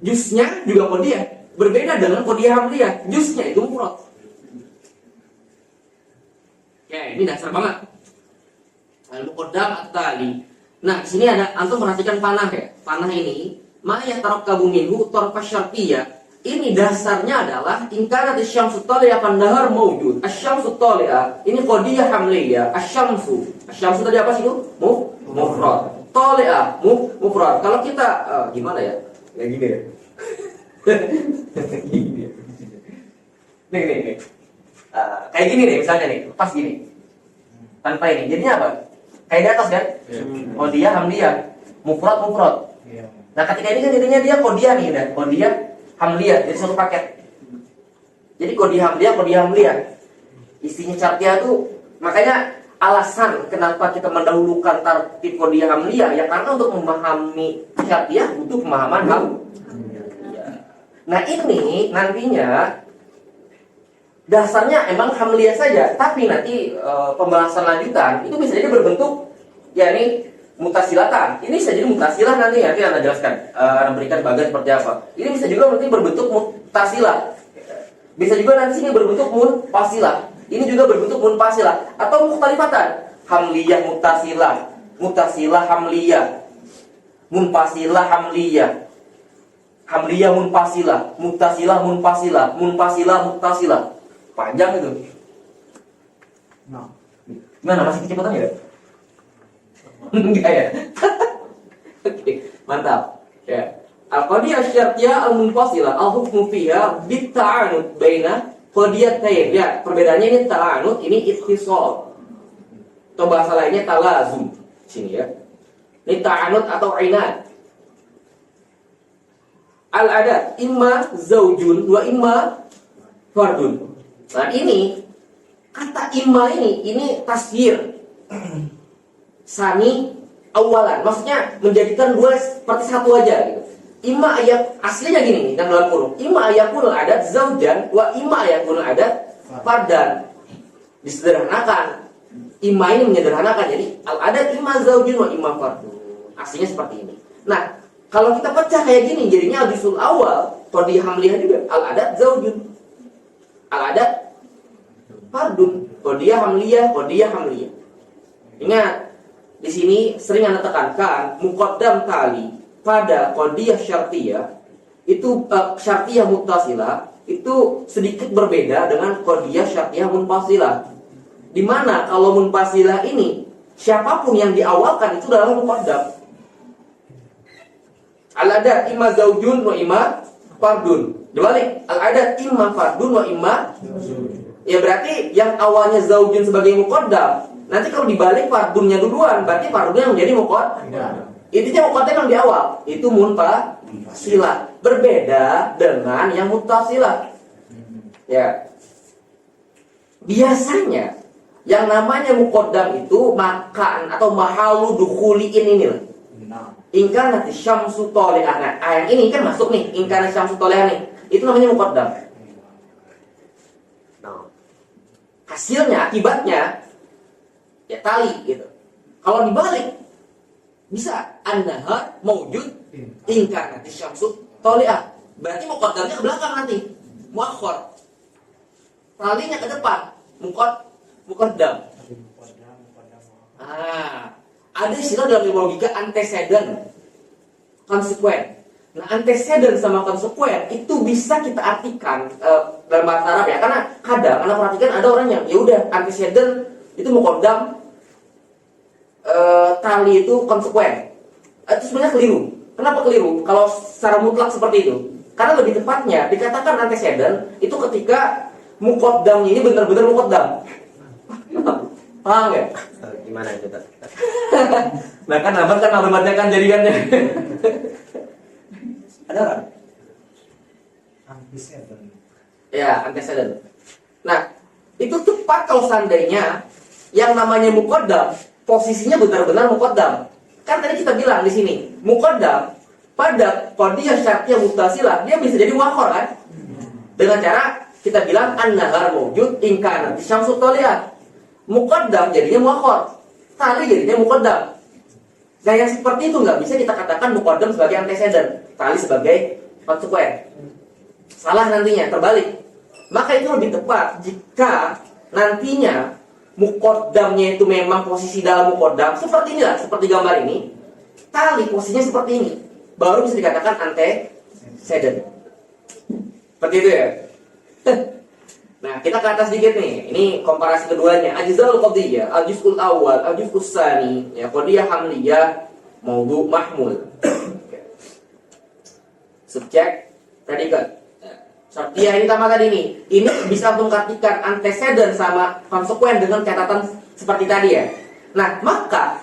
[SPEAKER 1] Juznya juga qadiyah. Berbeda dengan qadiyah hamliyah. Juznya itu mufrad. Ya, ini dasar banget. Al-muqaddam at-tali. Nah, di sini ada antum perhatikan panah ya. Panah ini ma yatarakkabu minhu tarfa syartiyah. Ini dasarnya adalah in kanat asy-syamsu tali'a fan-nahar mawjud. Asy-syamsu tali'a ini qadiyah hamliyah. Asy-syamsu tadi apa sih itu? Mufrad. Tali'a mufrad. Kalau kita gimana ya? Kayak gini ya. Gini. Nih. Kayak gini nih misalnya nih, pas gini. Tanpa ini. Jadinya apa? Kayak di atas kan? Qadiyah hamliyah. Mufrad. Nah, ketika ini kan jadinya dia qadiyah nih, udah. Qadiyah hamliyah, jadi satu paket. Jadi qadiyah hamliyah. Isinya syartiyah tuh, makanya alasan kenapa kita mendahulukan tartib qadiyah hamliyah ya karena untuk memahami syartiyah butuh pemahaman hamliyah. Nah, ini nantinya dasarnya emang hamliyah saja, tapi nanti pembahasan lanjutan itu bisa jadi berbentuk yakni mutasilatan. Ini bisa jadi mutasilah nanti Anda jelaskan, Anda berikan bagian seperti apa. Ini bisa juga nanti berbentuk mutasilah. Bisa juga nanti sini berbentuk munfasilah. Ini juga berbentuk munfasilah atau mukhtalifatan. Hamliyah mutasilah, mutasilah hamliyah, munfasilah hamliyah. Hamliyah munfasilah, mutasilah munfasilah, munfasilah mutasilah. Panjang itu.
[SPEAKER 3] Nah,
[SPEAKER 1] Gimana, masih kecepatan ya? Enggak ya? Oke, mantap. Ya. Al-qadiyah syartiyah al-munfasilah al-hukmu fiha bit-ta'anud baina qadiyatayn. Ya, perbedaannya ini ta'anud, ini ittisal. Atau bahasa lainnya talazum. Sini ya. Ini ta'anud atau inad. Al-adat imma zaujun wa imma fardun. Nah, ini kata imma ini tasyir. Sani awalan, maksudnya menjadikan dua seperti satu aja gitu. Imma ayat aslinya gini nih, kan dalam kurung. Imma ayakunul adat zaujan wa imma ayakunul adat fardan. Disederhanakan. Imma ini menyederhanakan, jadi al adat imma zaujun wa imma fardun. Aslinya seperti ini. Nah, kalau kita pecah kayak gini, jadinya al-juzul awal qadiyah hamliyah juga al adat zaujun. Al adat fardun, qadiyah hamliyah. Ingat, di sini sering Anda tekankan muqaddam tali pada qadiyah syartiyah itu syartiyah muttasilah itu sedikit berbeda dengan qadiyah syartiyah munfasilah. Di mana kalau munfasilah ini siapapun yang diawalkan itu adalah muqaddam. Al-adat imma zaujun wa imma fardun. Dibalik, al-adat imma fardun wa imma. Ya berarti yang awalnya zaujun sebagai muqaddam, nanti kalau dibalik fardunnya duluan, berarti fardunnya menjadi muqaddam. Intinya muqaddam yang di awal itu munfasilah. Berbeda dengan yang muttasilah. Ya. Biasanya Yang namanya muqaddam itu makan atau mahalu dukhuliin ini lah.
[SPEAKER 3] Nah,
[SPEAKER 1] Ingkar nanti syamsu toleah. Nah, yang ini kan masuk nih, ingkar syamsu toleah nih. Itu namanya muqaddam. Nah, hasilnya, akibatnya ya tali gitu. Kalau dibalik bisa an-nahar maujud ingkar nanti syamsu toleah. Berarti muqaddamnya ke belakang nanti, muakhir. Talinya ke depan, muqaddam.
[SPEAKER 3] tapi muqaddam.
[SPEAKER 1] Ada istilah dalam ilmu logika antecedent, konsekuen. Nah, antecedent sama konsekuen itu bisa kita artikan dalam bahasa Arab ya, karena kadang Anda perhatikan ada orang yang ya udah antecedent itu muqaddam, tali itu konsekuen. Itu sebenarnya keliru. Kenapa keliru? Kalau secara mutlak seperti itu, karena lebih tepatnya dikatakan antecedent itu ketika muqaddamnya ini benar-benar muqaddam. Paham ya?
[SPEAKER 5] Gimana itu Ustaz?
[SPEAKER 1] Nah kan abang kan alamatnya kan jadikannya. Ada kan?
[SPEAKER 3] Antecedent.
[SPEAKER 1] Ya, antecedent. Nah, itu tepat kalau seandainya yang namanya muqaddam posisinya benar-benar muqaddam. Kan tadi kita bilang di sini, muqaddam pada qadiyah syartiyah muttasilah dia bisa jadi muakhir kan? Dengan cara kita bilang an-nahar mawjud in kana syamsu taliah. Muqaddam jadinya muakhir. Tali jadinya muqaddam. Nah, yang seperti itu nggak bisa kita katakan muqaddam sebagai antecedent, tali sebagai konsekuen. Salah nantinya, terbalik. Maka itu lebih tepat jika nantinya muqaddamnya itu memang posisi dalam muqaddam seperti inilah, seperti gambar ini. Tali posisinya seperti ini, baru bisa dikatakan antecedent. Seperti itu ya. Nah, kita ke atas sedikit nih. Ini komparasi keduanya. Ajza'ul qadiyah, al-juz'ul awal, al-juz'ul tsani, ya qadiyah hamliyah, maudhu' mahmul. Subjek, predikat. Syartiyah ini sama tadi nih. Ini bisa mengartikan antecedent sama konsekuen dengan catatan seperti tadi ya. Nah, maka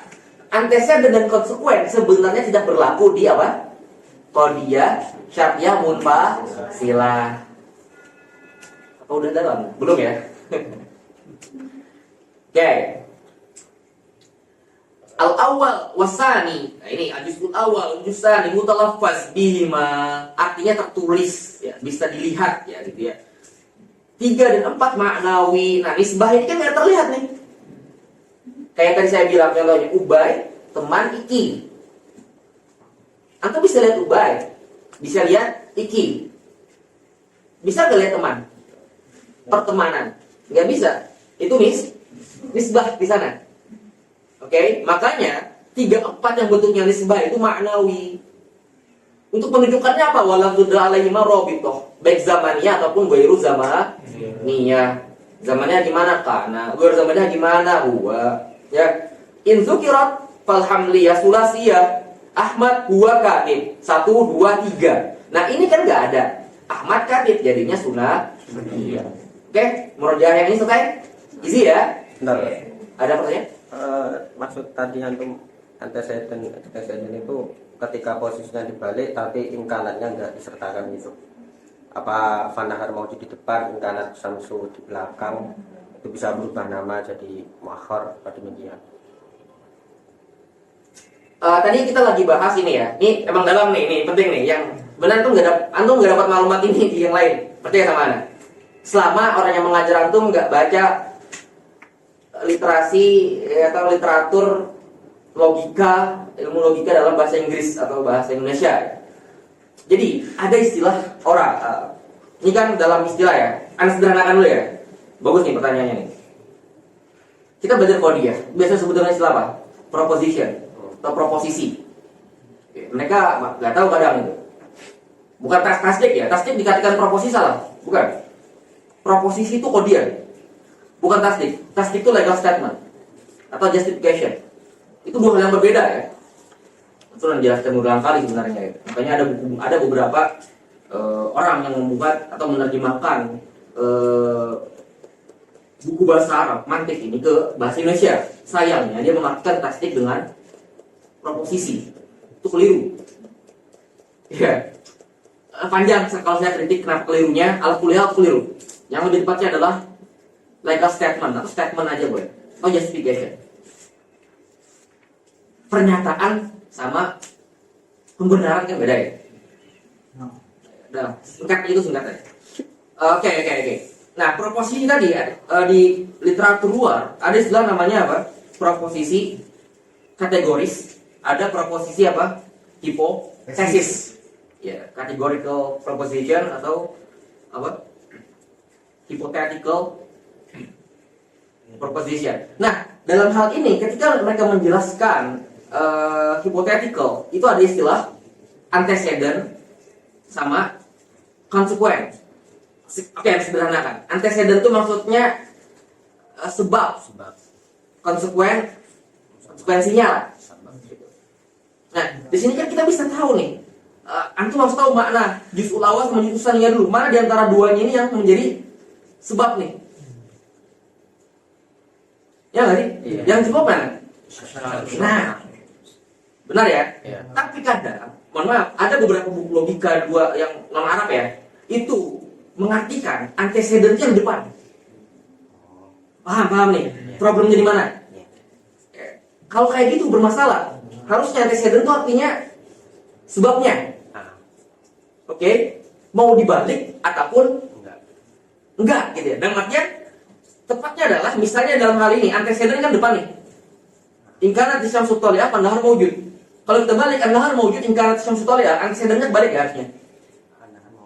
[SPEAKER 1] antecedent dan konsekuen sebenarnya tidak berlaku di apa? Qadiyah syartiyah munfasilah. Oh, udah dalam? Belum ya? Oke. Al-awwal wasani. Nah, ini al-juz'ul awal, al-juz'ani mutalaffaz bihima. Artinya tertulis ya, bisa dilihat ya gitu ya. 3 dan 4 maknawi. Nah, nisbah ini kan nggak terlihat nih. Kayak tadi saya bilang contohnya Ubay, teman Iki. Antum bisa lihat Ubay, bisa lihat Iki. Bisa nggak lihat teman? Pertemanan, nggak bisa. Itu nisbah di sana. Oke, makanya 3-4 yang bentuknya nisbah itu maknawi. Untuk menunjukkannya apa? Walam tudra alaihi marobitoh, baik zamannya ataupun ghairu zamaniyah. Zamannya gimana? Karena ghairu zamannya gimana? Huwa. Ya, in zukirat falhamliyah sulasiyah. Ahmad huwa katib 1, 2, 3. Nah ini kan nggak ada. Ahmad katib jadinya sunnah. Iya. Oke, murojaah yang ini selesai? Easy ya?
[SPEAKER 5] Benar.
[SPEAKER 1] Ada pertanyaan?
[SPEAKER 5] Maksud tadi antum antecedent itu ketika posisinya dibalik tapi ingkanatnya nggak disertakan gitu. Apa fanahar mau di depan, ingkanat samsu di belakang, itu bisa berubah nama jadi muakhir pada demikian.
[SPEAKER 1] Tadi kita lagi bahas ini ya. Ini emang dalam nih, ini penting nih. Yang benar tuh antum nggak dapat maklumat ini di yang lain. Percaya sama Anda? Selama orang yang mengajar antum nggak baca literasi atau literatur logika, ilmu logika dalam bahasa Inggris atau bahasa Indonesia. Jadi ada istilah orang. Ini kan dalam istilah ya. Anda sederhanakan dulu ya. Bagus nih pertanyaannya nih. Kita belajar qadiyah. Biasa sebutnya istilah apa? Proposition atau proposisi. Mereka nggak tahu kadang itu. Bukan tasdik ya. Tasdik dikatakan proposisi salah. Bukan. Proposisi itu qadiyah. Bukan tasdik. Tasdik itu legal statement atau justification. Itu dua hal yang berbeda ya. Itu sudah dijelaskan berulang kali sebenarnya ya. Makanya ada beberapa orang yang membuat atau menerjemahkan buku bahasa Arab mantik ini ke bahasa Indonesia. Sayangnya dia mengartikan tasdik dengan proposisi. Itu keliru. Ya. Panjang kalau saya kritik kenapa kelirunya, al kuliah keliru. Yang lebih tepatnya adalah like a statement atau statement aja boleh, atau justification. Pernyataan sama pembenaran kan beda ya. Nah, singkat itu singkat aja. Oke. Nah, proposisi tadi ya, di literatur luar ada istilah namanya apa? Proposisi kategoris, ada proposisi apa? Hipotesis. Ya, categorical proposition atau apa? Hypothetical proposition. Nah, dalam hal ini ketika mereka menjelaskan hypothetical, itu ada istilah antecedent sama konsekuen. Oke, sederhanakan. Antecedent itu maksudnya sebab, konsekuensinya lah. Nah, di sini kan kita bisa tahu nih. Antum harus tahu makna juz'ul awal sama juz'ul tsaniyah dulu. Mana di antara duanya ini yang menjadi sebab nih? Ya nggak sih?
[SPEAKER 5] Iya.
[SPEAKER 1] Yang sebab mana? Nah, benar ya?
[SPEAKER 5] Iya.
[SPEAKER 1] Tapi kadang, mohon maaf, ada beberapa buku logika dua yang non Arab ya, itu mengartikan antecedentnya di depan. Paham nih? Problemnya di mana? Kalau kayak gitu bermasalah. Harusnya antecedent itu artinya sebabnya. Oke? Mau dibalik ataupun enggak gitu ya. Dan artinya tepatnya adalah misalnya dalam hal ini antecedent kan depan nih. Ingkarat syamsu thaliyah pandahar maujud. Kalau kita balik an-nahar maujud ingkarat syamsu thaliyah, antecedentnya kebalik ya harusnya.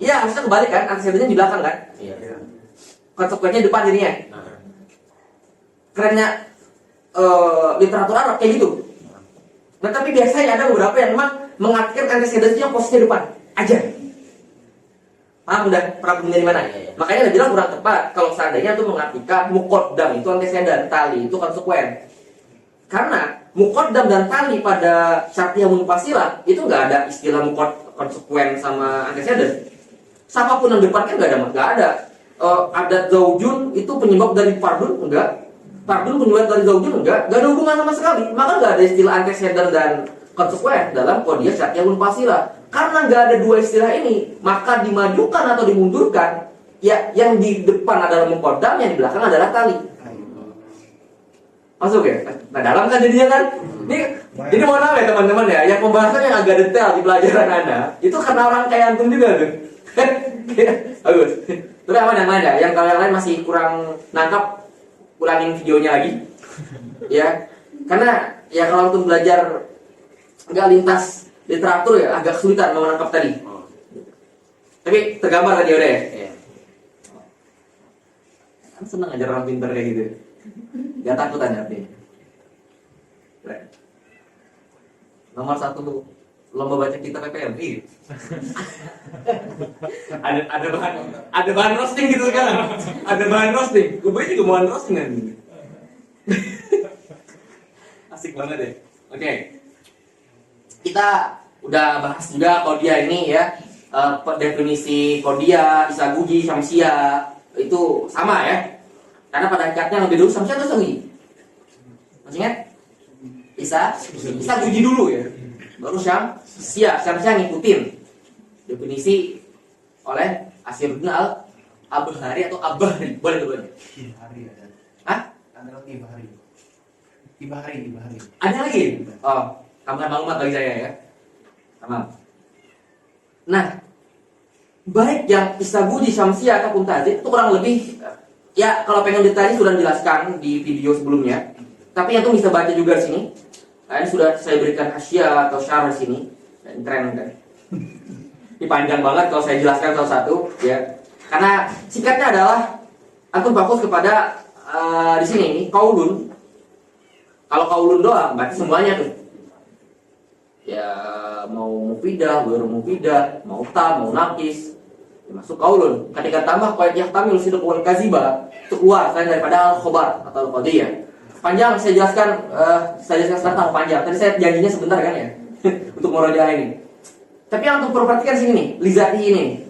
[SPEAKER 1] Iya, harusnya kebalik kan, antecedentnya di belakang kan?
[SPEAKER 5] Iya.
[SPEAKER 1] Konsekuensinya depan jadinya. Kerennya literatur Arab kayak gitu. Nah, tapi biasanya ada beberapa yang memang mengartikan antecedent yang posisinya depan aja. Paham udah problemnya di mana?
[SPEAKER 5] Iya.
[SPEAKER 1] Makanya dia bilang kurang tepat kalau seandainya itu mengartikan muqaddam itu antecedent, tali itu konsekuen. Karena muqaddam dan tali pada syartiyah munfasilah itu nggak ada istilah konsekuen sama antecedent. Siapapun yang depan kan nggak ada. Adat zaujun itu penyebab dari fardun enggak. Fardun penyebab dari zaujun enggak ada hubungan sama sekali. Maka nggak ada istilah antecedent dan konsekuen dalam qadiyah syartiyah munfasilah. Karena nggak ada dua istilah ini, maka dimajukan atau dimundurkan. Ya, yang di depan adalah muqaddam, yang di belakang adalah tali. Masuk ya? Nah, dalam kan jadinya kan. Ini mohon maaf ya teman-teman ya, yang pembahasan yang agak detail di pelajaran Anda, itu karena orang kayak antum juga tuh. Bagus. Tapi apa namanya? Yang kalau yang lain masih kurang nangkap, ulangin videonya lagi. Ya. Karena ya kalau antum belajar nggak lintas literatur ya agak kesulitan mau menangkap tadi. Tapi tergambar tadi udah ya.
[SPEAKER 5] Iya.
[SPEAKER 1] Kan seneng aja orang pinter kayak gitu. Gak takut aja artinya. Nomor 1 lomba baca kitab PPMI. ada bahan roasting gitu sekarang. Ada bahan roasting. Gue juga bahan roasting kan. Asik banget deh. Oke. Kita udah bahas juga qadiyah ini ya. Definisi qadiyah, isaguji, syamsiyah itu sama ya. Karena pada hakikatnya lebih dulu syamsiyah atau isaguji? Masih ingat? Isaguji dulu ya. Baru syamsiyah ngikutin definisi oleh Asyiruddin al-Abhari atau Abhari. Boleh tuh boleh.
[SPEAKER 3] Ibhari ada.
[SPEAKER 1] Hah?
[SPEAKER 3] Ada Ibhari.
[SPEAKER 1] Ada lagi? Oh, tambahan maklumat bagi saya ya. Tamam. Nah, baik yang isaguji, syamsiyah ataupun tazid itu kurang lebih ya kalau pengen detailnya sudah dijelaskan di video sebelumnya. Tapi yang tuh bisa baca juga di sini. Nah, ini sudah saya berikan hasyiah atau syarah di sini. Dan keren kan. Ini panjang banget kalau saya jelaskan satu-satu ya. Karena singkatnya adalah antum fokus kepada di sini ini qaulun. Kalau qaulun doang berarti semuanya tuh. Ya mau mufidah, baru mufidah, mau ta, mau nakis, ya, masuk qaulun. Ketika tambah qad yahtamil sidq wal kaziba, itu keluar selain daripada al-khabar atau al-qadiyah. Panjang saya jelaskan sekarang panjang. Tadi saya janjinya sebentar kan ya untuk murojaah ini. Tapi yang untuk perhatikan sini nih, lizati ini.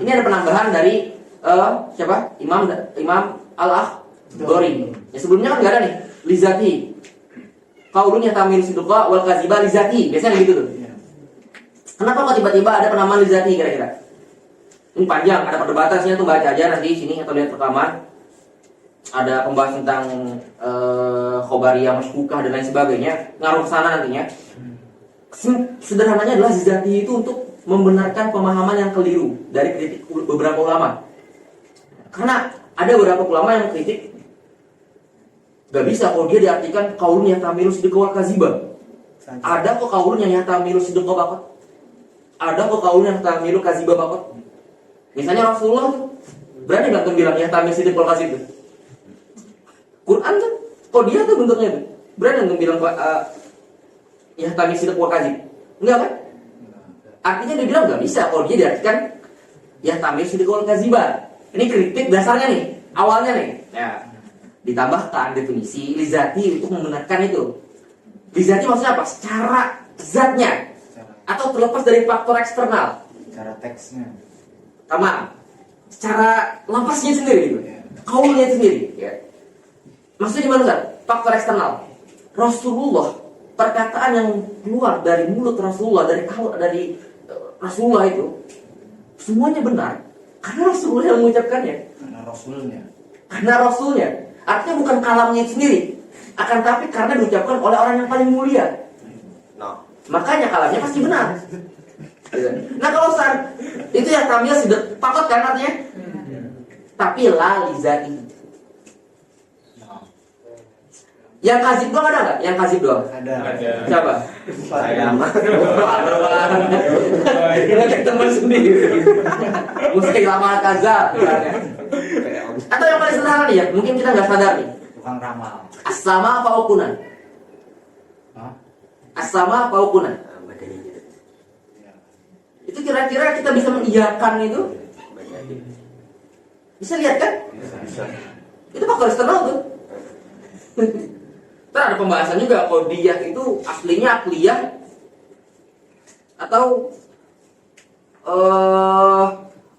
[SPEAKER 1] Ini ada penambahan dari siapa? Imam Al-Akhdari. Ya sebelumnya kan enggak ada nih, lizati. Qaulun yahtamil sidqa wal kaziba lizati. Biasanya gitu tuh. Kenapa kok tiba-tiba ada penamaan lizati kira-kira? Ini panjang, ada perdebatan sini tuh baca aja nanti sini atau lihat rekaman. ada pembahasan tentang khobariyah, masyukah dan lain sebagainya, ngaruh ke sana nantinya. Sederhananya adalah zati itu untuk membenarkan pemahaman yang keliru dari kritik beberapa ulama. Karena ada beberapa ulama yang kritik gak bisa kalau dia diartikan kaulun yahtamilu sidqa wal kaziba. Ada kok kaulun yang yahtamilu sidqa bakat. Ada kok kaulun yang yahtamilu kaziba bakat. Misalnya Rasulullah tuh berani gak tuh bilang yahtamilu sidqa wal kazib tuh? Quran tuh kok dia tuh bentuknya tuh berani gak bilang yahtamilu sidqa wal kazib? Enggak kan? Artinya dia bilang gak bisa kalau dia diartikan yahtamilu sidqa wal kaziba. Ini kritik dasarnya nih, awalnya nih. Ya, ditambahkan definisi lizati untuk membenarkan itu. Lizati maksudnya apa? Secara zatnya atau terlepas dari faktor eksternal.
[SPEAKER 3] Cara teksnya.
[SPEAKER 1] Tamam. Secara lapasnya sendiri gitu. Kaulnya sendiri, ya. Maksudnya gimana, Ustaz? Faktor eksternal. Rasulullah, perkataan yang keluar dari mulut Rasulullah, dari Rasulullah itu semuanya benar karena Rasulullah yang mengucapkannya. Karena Rasulnya. Artinya bukan kalamnya itu sendiri, akan tapi karena diucapkan oleh orang yang paling mulia.
[SPEAKER 5] No.
[SPEAKER 1] Makanya kalamnya pasti benar. Nah kalau saat itu yang kami sudah patut kan artinya, tapi la lizati. Yang kasih doang ada nggak? Yang kasih doang?
[SPEAKER 3] Ada.
[SPEAKER 1] Siapa?
[SPEAKER 5] Saya mah.
[SPEAKER 1] Kita teman sendiri. Mesti lama kaza. Atau yang paling sederhana nih ya, mungkin kita nggak sadar nih.
[SPEAKER 3] Tukang ramal.
[SPEAKER 1] As-sama apa ukunan?
[SPEAKER 3] Hah?
[SPEAKER 1] As-sama apa ukunan?
[SPEAKER 3] Ya.
[SPEAKER 1] Itu kira-kira kita bisa mengiyakan itu? Bisa lihat kan?
[SPEAKER 5] Bisa.
[SPEAKER 1] Itu faktor eksternal tuh. Ntar ada pembahasan juga kodiyah itu aslinya akliyah atau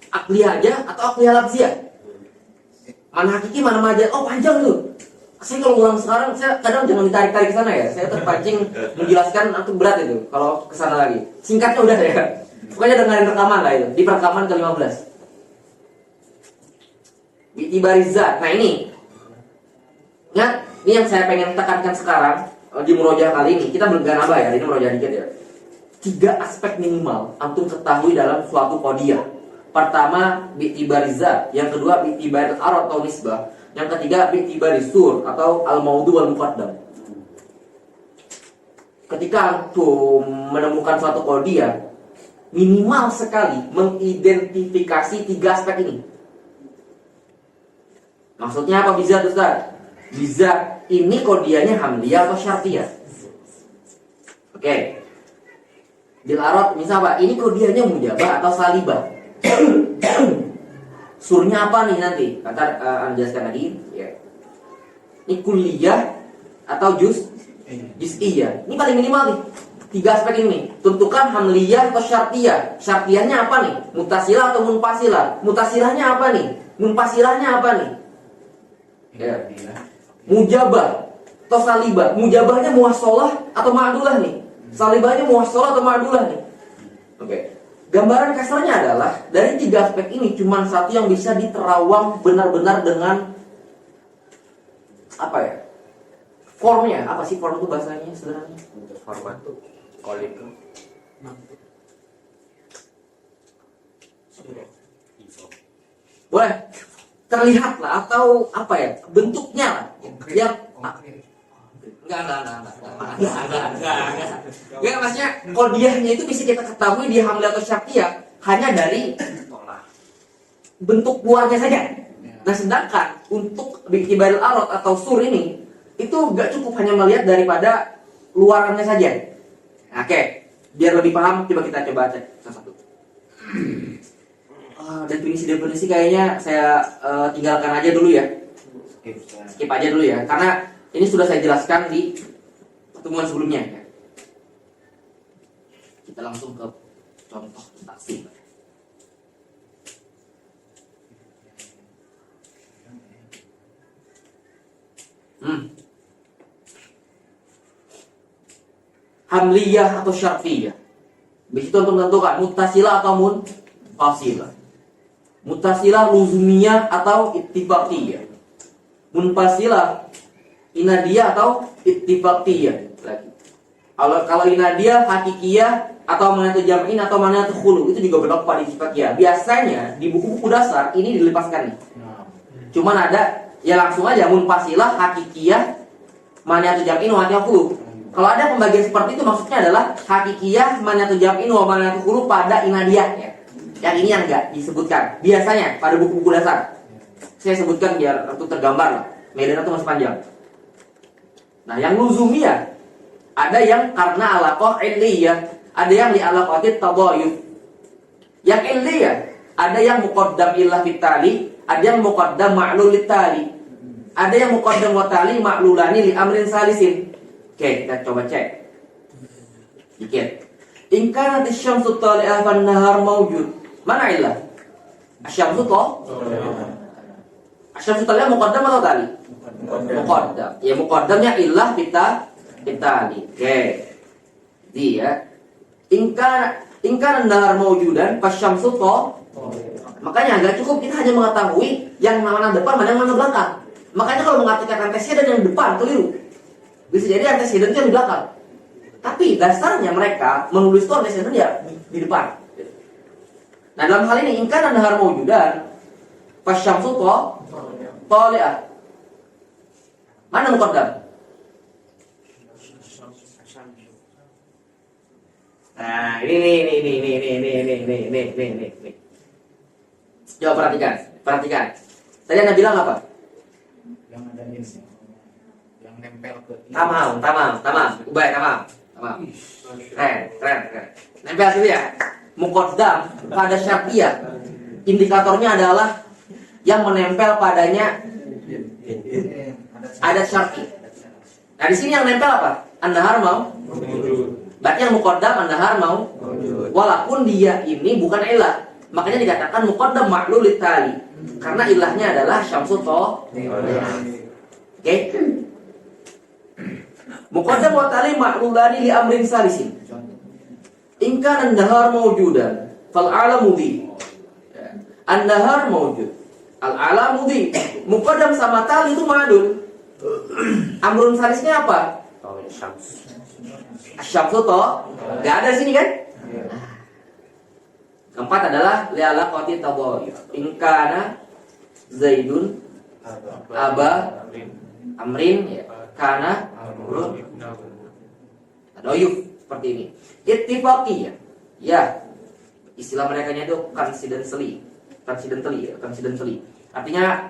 [SPEAKER 1] akliyah aja atau akliyah lafziyah. Mana hakiki mana majaz. Oh panjang tuh. Saya kalau ngulang sekarang saya kadang jangan ditarik-tarik ke sana ya. Saya terpancing menjelaskan itu berat itu kalau ke sana lagi. Singkatnya udah ya. Pokoknya dengerin rekaman lah itu di perekaman ke-15. Bi'tibarizat. Nah ini. Ingat, ini yang saya pengen tekankan sekarang di murojaah kali ini. Kita belum nambah ya, ini murojaah dikit ya. 3 aspek minimal antum ketahui dalam suatu qadiyah. Pertama, bi'tibarizat. Yang kedua, bi'tibaril arad atau nisbah. Yang ketiga, bi'tibarisur atau al-maudu wal muqaddam. Ketika antum menemukan suatu qadiyah, minimal sekali mengidentifikasi 3 aspek ini. Maksudnya apa bisa Ustaz? Bisa ini qadiyahnya hamliyah atau syartiyah. Oke. Bil arad misal apa? Ini qadiyahnya mujabah atau salibah. Surnya apa nih nanti? Kata jelaskan lagi ya. Ini kulliyah atau juz'iyah. Ini paling minimal nih. 3 aspek ini. Tentukan hamliyah atau syartiyah. Syartiyahnya apa nih? Mutasilah atau munfasilah. Mutasilahnya apa nih? Munfasilahnya apa nih? Ya. Mujabah atau salibah. Mujabahnya muwassalah atau ma'dulah nih. Salibahnya muwassalah atau ma'dulah nih. Oke. Gambaran kasarnya adalah dari 3 aspek ini cuma satu yang bisa diterawang benar-benar dengan apa ya? Formnya. Apa sih form itu bahasanya sederhananya?
[SPEAKER 5] Format tuh kolib.
[SPEAKER 1] Boleh terlihat lah atau apa ya? Bentuknya lah. Yang enggak. Enggak, maksudnya qadiyahnya itu bisa kita ketahui di hamliyah atau syartiyah hanya dari bentuk luarnya saja. Nah, sedangkan untuk bi'tibaril arad atau sur ini itu enggak cukup hanya melihat daripada luarannya saja. Oke, biar lebih paham coba kita coba cek satu-satu. Definisi kayaknya saya tinggalkan aja dulu ya. Skip aja dulu ya, karena ini sudah saya jelaskan di pertemuan sebelumnya ya. Kita langsung ke contoh taksim. Hamliyah atau syartiyah. Begitu untuk menentukan muttasilah atau munfasilah. Muttasilah luzumiyah atau ittifaqiyah. munfasilah, inadiyah atau ittifaqiyah lagi. Kalau inadiyah hakikiyah atau manatu jam'in atau manatu khulu itu juga berlaku pada ittifaqiyah. Biasanya di buku-buku dasar ini dilepaskan nih.
[SPEAKER 3] Nah,
[SPEAKER 1] Cuman ada ya langsung aja munfasilah, hakikiyah, manatu jam'in, manatu khulu. Kalau ada pembagian seperti itu maksudnya adalah hakikiyah, manatu jam'in, manatu khulu pada inadiyah ya. Yang ini yang enggak disebutkan. Biasanya pada buku-buku dasar. Saya sebutkan biar untuk tergambar lah. Medan itu masih panjang. Nah, yang luzumiyah ada yang karena alaqah illiyah, ada yang li alaqatit tadayuf. Yang illiyah ada yang muqaddam illah bitali, ada yang muqaddam ma'lul litali. Ada yang muqaddam wa tali ma'lulani li amrin salisin. Oke, kita coba cek. Dikit. In kanat asy-syamsu tali'ah fan nahar mawjud. Mana illah? Asy-syamsu Asyamsu tali'ah muqaddam atau tali? Muqaddam. Ya muqaddamnya illah bitali. Oke. Dia ingkar nahar mawjudan fasyamsu makanya agak cukup kita hanya mengetahui yang mana depan mana yang mana belakang. Makanya kalau mengartikan antecedent yang depan keliru. Bisa jadi antecedent yang di belakang. Tapi dasarnya mereka menulis itu antecedent ya di depan. Nah, dalam hal ini ingkar nahar mawjudan fasyamsu tali'ah. Mana muqaddam? Nah, ini. Coba perhatikan. Tadi Anda bilang apa?
[SPEAKER 3] yang ada ini, yang nempel ke ini.
[SPEAKER 1] Tamam. Baik, tamam. Keren. Nempel situ ya. Muqaddam pada syartiyah. Indikatornya adalah yang menempel padanya adat syar'i. Nah, di sini yang nempel apa? An-nahar mau. Berarti yang muqaddam an-nahar mau. Walaupun dia ini bukan ilah. Makanya dikatakan muqaddam ma'lul litali. Karena ilahnya adalah syamsu Oke. Muqaddam wa tali ma'lulani li amrin salisin. In kana an-nahar mawjudan fal 'alamu di. An-nahar mawjud. Al-'alamu di. Muqaddam sama tali itu ma'lul. Amrun salisnya apa? Asyamsu enggak ada di sini kan? Keempat adalah li'ala qati tadayuf. In kana Zaidun aba amrin ya. Kana tadayuf seperti ini. Ittifaqiyah. Ya. Istilah mereka itu coincidentally. Artinya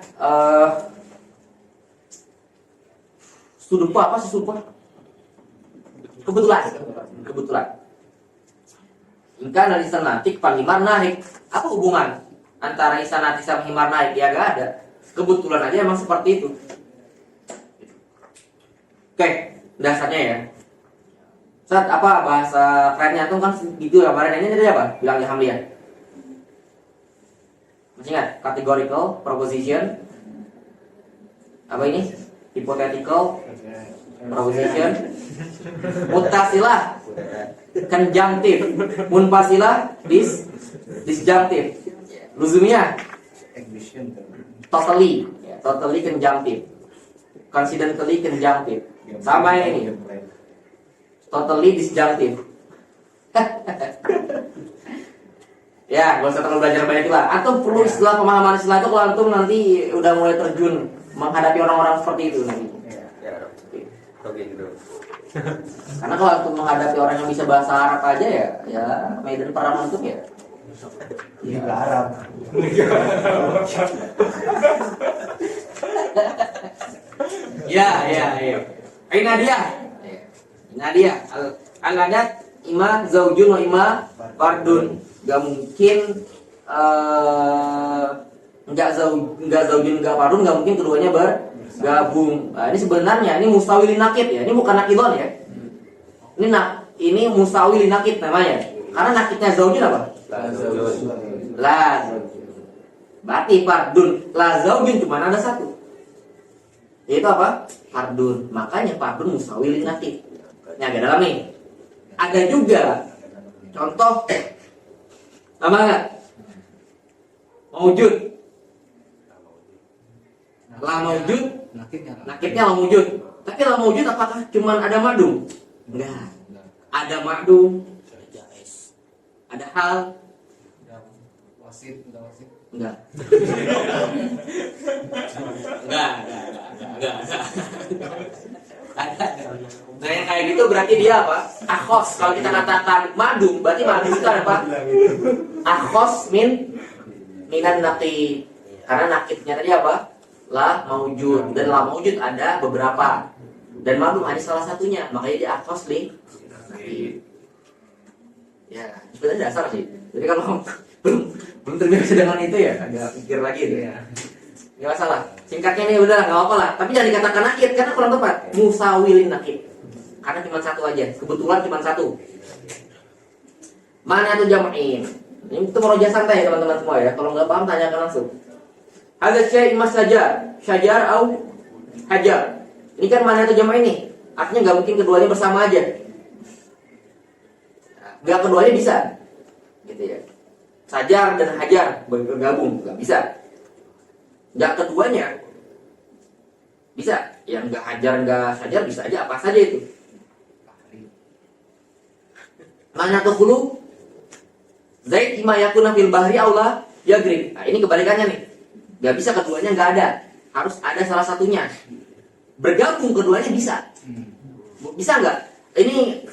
[SPEAKER 1] sumpah apa sih sumpah? Kebetulan. Ingka dari sanatik panhimar naik. Apa hubungan antara isanati sama himar naik? Ya gak ada. Kebetulan aja emang seperti itu. Oke, dasarnya ya. Saat apa bahasa kerennya tuh kan gitu ya, kemarin ini tadi apa? Bilangnya hamliah. Masih ingat? Categorical, proposition. Apa ini? Hypothetical, proposition. Mutasilah, conjunctive. Munfasilah, disjunctive. Luzumiyah, totally conjunctive. Coincidentally conjunctive. Sama ini. Totally disjunctive. Ya, gak usah terlalu belajar banyak lah. Atau perlu istilah pemahaman istilah itu kalau antum nanti udah mulai terjun menghadapi orang-orang seperti itu nanti.
[SPEAKER 5] Oke gitu.
[SPEAKER 1] Karena kalau antum menghadapi orang yang bisa bahasa Arab aja ya medan perang antum ya.
[SPEAKER 3] Ini ke Arab.
[SPEAKER 1] Ya. Nadia. Al-adat ima zaujun wa ima fardun. Gak mungkin enggak zaujun enggak fardun, gak mungkin keduanya bergabung. Nah, ini sebenarnya ini mustawi linakid ya. Ini bukan nakidon ya. Ini mustawi linakid namanya. Karena nakidnya zaujun apa? La zaujun. Berarti fardun la zaujun cuma ada satu. Yaitu apa? Fardun. Makanya fardun mustawi linakid. Ini agak dalam nih. Ada juga contoh apa enggak? Mawjud. La maujud,
[SPEAKER 3] nakitnya lah.
[SPEAKER 1] nakitnya la maujud. Tapi la maujud apakah cuman ada madum? Enggak.
[SPEAKER 3] Enggak.
[SPEAKER 1] Ada madum, ada jais. Ada hal,
[SPEAKER 3] Enggak wasit.
[SPEAKER 1] enggak. Enggak. Nah yang kayak gitu berarti dia apa? Akhos. Kalau kita katakan madum, berarti madum itu apa? Akhos minan nakit. Karena nakitnya tadi apa? La maujud. Dan la maujud ada beberapa. Dan madum hanya salah satunya. Makanya dia akhos li nakit. Ya, sebenarnya dasar sih. Jadi kalau belum terbiasa dengan itu ya agak pikir lagi deh. Nggak masalah. Singkatnya nih udah nggak apa-apa lah. Tapi jangan dikatakan nakit karena kurang tepat. Musawilin nakit. Karena cuma satu aja. Kebetulan cuma satu. Mana tuh jam'in? Ini itu meroja santai ya teman-teman semua ya. Kalau nggak paham tanyakan langsung. Ada syai' mas sajar, syajar au hajar. Ini kan mana tuh jam'in nih? Artinya nggak mungkin keduanya bersama aja. Nggak keduanya bisa. Gitu ya. Sajar dan hajar bergabung nggak bisa. Nggak keduanya bisa. Yang nggak hajar nggak sajar bisa aja apa saja itu. Mana tuh hulu? Zaid ima yakuna fil bahri aula yagrib. Nah, ini kebalikannya nih. Nggak bisa keduanya nggak ada. Harus ada salah satunya. Bergabung keduanya bisa. Bisa nggak? Ini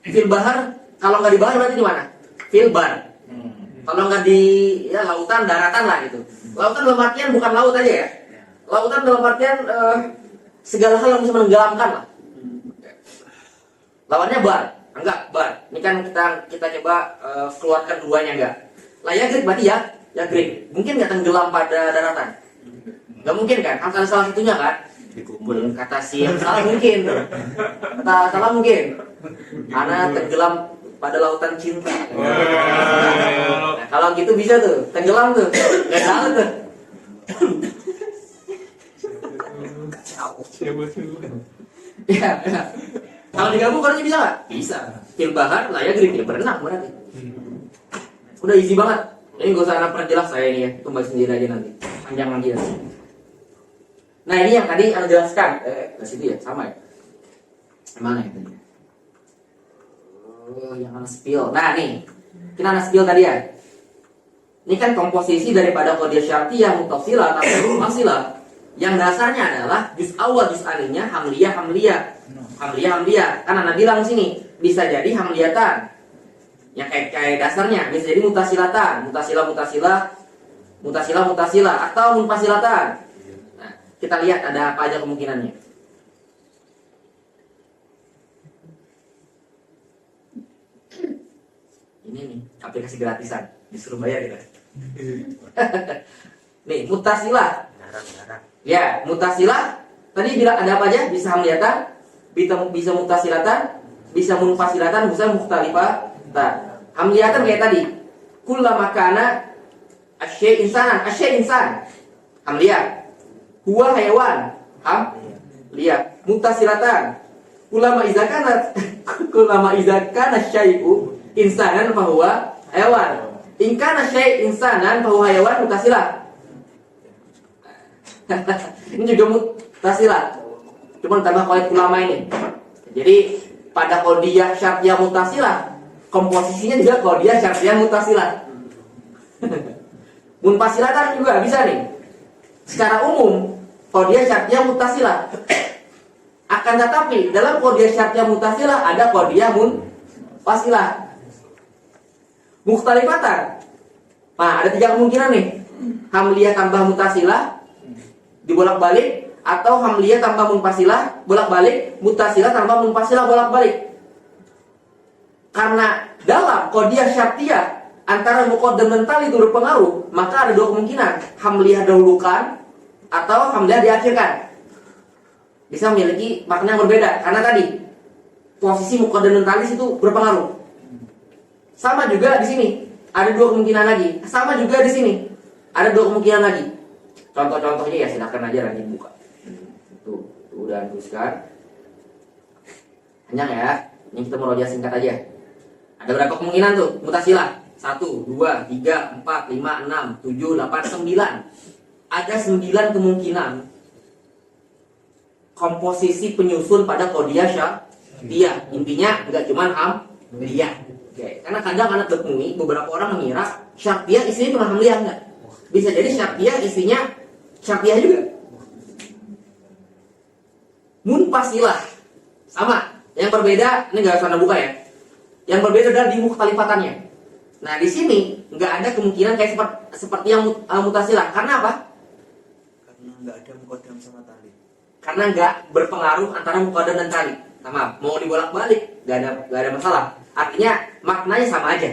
[SPEAKER 1] fil bahar. Kalau nggak di bahar berarti di mana? Fil bar. Kalau nggak di ya lautan, daratan lah gitu. Lautan dalam artian bukan laut aja ya. Lautan dalam artian segala hal yang bisa menenggelamkan lah. Lawannya bar. Enggak, bar. Ini kan kita coba keluarkan duanya enggak. Lah ya grip berarti ya grip. Mungkin nggak tenggelam pada daratan. Nggak mungkin kan? Harus ada salah satunya kan? Dikubur. Kata si yang salah mungkin. Kata salah mungkin. Karena tenggelam pada lautan cinta. Nah, kalau gitu bisa tuh, tenggelam tuh. Nggak salah tuh. Kacau. Ya. Kalau digabung kalau bisa nggak? Bisa. Fil bahar lah ya grip ya berenang berarti. Udah easy banget. Ini gak usah anak perjelas saya ini ya. Kembali sendiri aja nanti. Panjang lagi nanti. Nah ini yang tadi anda jelaskan. Ke situ ya sama ya. Mana ya tadi? Oh yang anda spill. Nah nih kita anda spill tadi ya. Ini kan komposisi daripada qadiyah syartiyah muttasilah atau mu'assilah. Yang dasarnya adalah juz awal juz aninya hamliyah. Kan anda bilang sini bisa jadi hamliyatan. Yang kayak dasarnya bisa jadi mutasilatan, mutasilah atau munfasilatan. Nah, kita lihat ada apa aja kemungkinannya. Ini nih aplikasi gratisan, disuruh bayar kita. Nih mutasilah. Ya mutasilah. Tadi bilang ada apa aja? Bisa hamliyatan, bisa mutasilatan, bisa munfasilatan, bisa mukhtalifah. Nah, hamliyatan kayak tadi. Kullama kana asy insan. Hamliyah. Huwa hayawan. Lihat. Mutasilatan. Kullama idza kana syai'u insanan fa huwa hayawan. In kana syai' insanan fa huwa hayawan mutasilah. Ini juga mutasilah. Cuma tambah qaid ulama ini. Jadi pada qadiyah syartiyah mutasilah komposisinya juga qadiyah syartiyah mutasilah. Munfasilatan juga bisa nih. Secara umum qadiyah syartiyah mutasilah. Akan tetapi dalam qadiyah syartiyah mutasilah ada qadiyah munfasilah. Mukhtalifatan. Nah, ada 3 kemungkinan nih. Hamliyah tambah mutasilah dibolak-balik atau hamliyah tambah munfasilah bolak-balik, mutasilah tambah munfasilah bolak-balik. Karena dalam qadiyah syartiyah antara muqaddam dan tali itu berpengaruh, maka ada 2 kemungkinan, hamliyah dahulukan atau hamliyah diakhirkan. Bisa memiliki makna yang berbeda karena tadi posisi muqaddam dan tali itu berpengaruh. Sama juga di sini, ada 2 kemungkinan lagi. Sama juga di sini, ada 2 kemungkinan lagi. Contoh-contohnya ya silakan aja nanti buka. Tuh udah tuliskan. Panjang ya. Ini kita meroja singkat aja. Ada berapa kemungkinan tuh? Mutasilah. 1, 2, 3, 4, 5, 6, 7, 8, 9. Ada 9 kemungkinan komposisi penyusun pada kodiyah syartiyah. Intinya nggak cuma hamliyah. Oke. Karena kadang anak bekmui beberapa orang mengira syartiyah isinya cuma hamliyah, enggak. Bisa jadi syartiyah isinya syartiyah juga. Munfasilah sama. Yang berbeda, ini nggak usah buka ya. Yang berbeda adalah di mukhtalifatannya. Nah di sini nggak ada kemungkinan kayak seperti yang mutasilah. Karena apa?
[SPEAKER 2] Karena nggak ada mukodam sama tali.
[SPEAKER 1] Karena nggak berpengaruh antara mukodam dan tali. Sama, mau dibolak-balik nggak ada masalah. Artinya maknanya sama aja.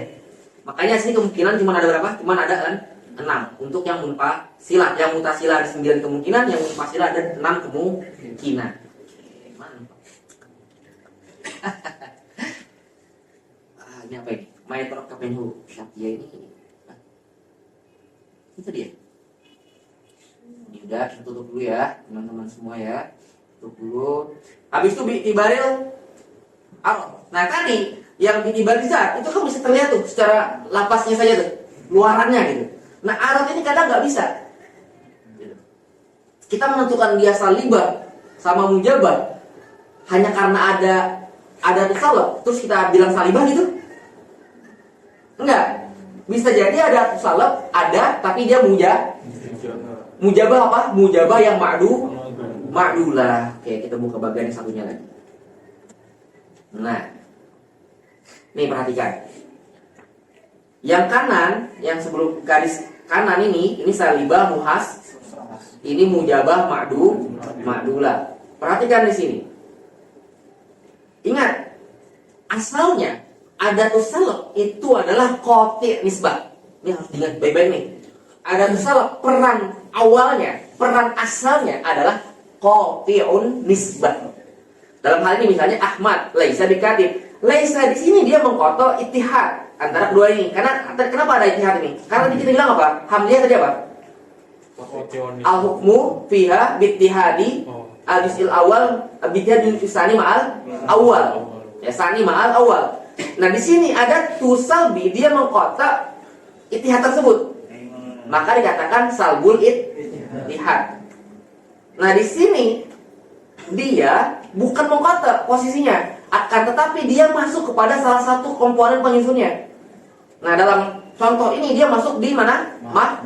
[SPEAKER 1] Makanya sini kemungkinan cuma ada berapa? Cuma ada kan 6 untuk yang munfasilah. Yang mutasilah ada 9 kemungkinan, yang munfasilah ada 6 kemungkinan. Oke, mantap. Ini apa ini? Maetrok Kapenhu Syartiyah ini. Itu dia. Ini udah kita tutup dulu ya, teman-teman semua ya. Tutup dulu. Habis itu bi'tibaril arad. Nah tadi yang bi'tibaril zat itu kan bisa terlihat tuh secara lapasnya saja tuh, luarannya gitu. Nah arad ini kadang nggak bisa. Kita menentukan dia salibah sama mujabah hanya karena ada tusalab, terus kita bilang salibah gitu? Enggak. Bisa jadi ada tusalab, ada tapi dia mujabah apa? Mujabah yang ma'dulah. Oke, kita buka bagian yang satunya lagi. Nah, nih perhatikan. Yang kanan, yang sebelum garis kanan ini salibah muhas, ini mujabah ma'dulah. Perhatikan di sini. Ingat, asalnya ada tusalab itu adalah qati' nisbah. Ini harus diingat baik-baik nih. Ada tusalab, peran awalnya, peran asalnya adalah qati'un nisbah. Dalam hal ini misalnya Ahmad laisa bikatib. Laisa di sini dia mengkoto ittihad antara kedua ini. Karena kenapa ada ittihad ini? Karena kita bilang apa? Hamliyah tadi apa? Al-hukmu fiha bittihadi al-juz'il awal bittihadil tsani ma'al awal. Ya, tsani ma'al awal. Nah, di sini ada tusalbi, dia mengkotak ittihad tersebut. Maka dikatakan salbul ittihad. Nah, di sini dia bukan mengkotak posisinya, akan tetapi dia masuk kepada salah satu komponen penyusunnya. Nah, dalam contoh ini dia masuk di mana?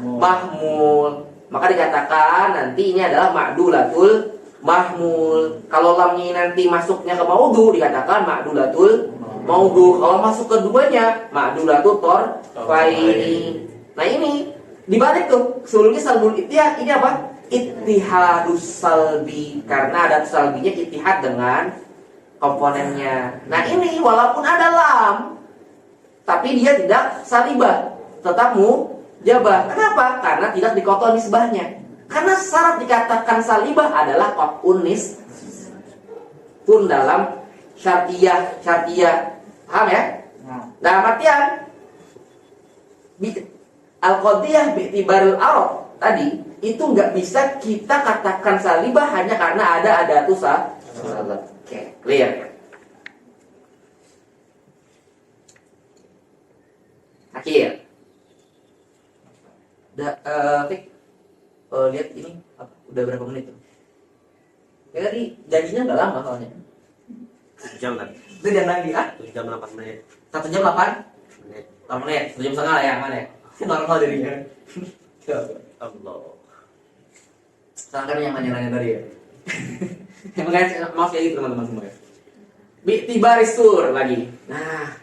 [SPEAKER 1] Mahmul. Maka dikatakan nanti ini adalah ma'dulatul mahmul. Kalau lamnya nanti masuknya ke maudhu dikatakan ma'dulatul maudhu. Kalau masuk keduanya ma'dulatul torfaini. Nah ini dibalik tuh. Sebelumnya salbul ittihad, ini apa? Ittihadus salbi. Karena ada salbinya ittihad dengan komponennya. Nah ini walaupun ada lam, tapi dia tidak salibah, tetap mujabah. Kenapa? Karena tidak dikotoh nisbahnya. Karena syarat dikatakan salibah adalah qat'un nisbah pun dalam syartiyah. Paham ya? Dalam artian al-qadiyah bi'tibaril arad tadi itu nggak bisa kita katakan salibah hanya karena ada tusalab. Oke, clear. Akhir. Lihat ini udah berapa menit tuh? Ya tadi janjinya nggak lama soalnya.
[SPEAKER 5] 1 jam kan?
[SPEAKER 1] Itu jangan lagi
[SPEAKER 5] 1 jam 8 menit.
[SPEAKER 1] 1 jam 8
[SPEAKER 5] menit.
[SPEAKER 1] 8 menit, 1 jam setengah lah ya, mana ya? Normal jadinya.
[SPEAKER 5] Allah.
[SPEAKER 1] Sekarang yang nanya-nanya tadi ya. Makanya maaf kayak gitu teman-teman semua ya. Bi'tibaris sur lagi. Nah,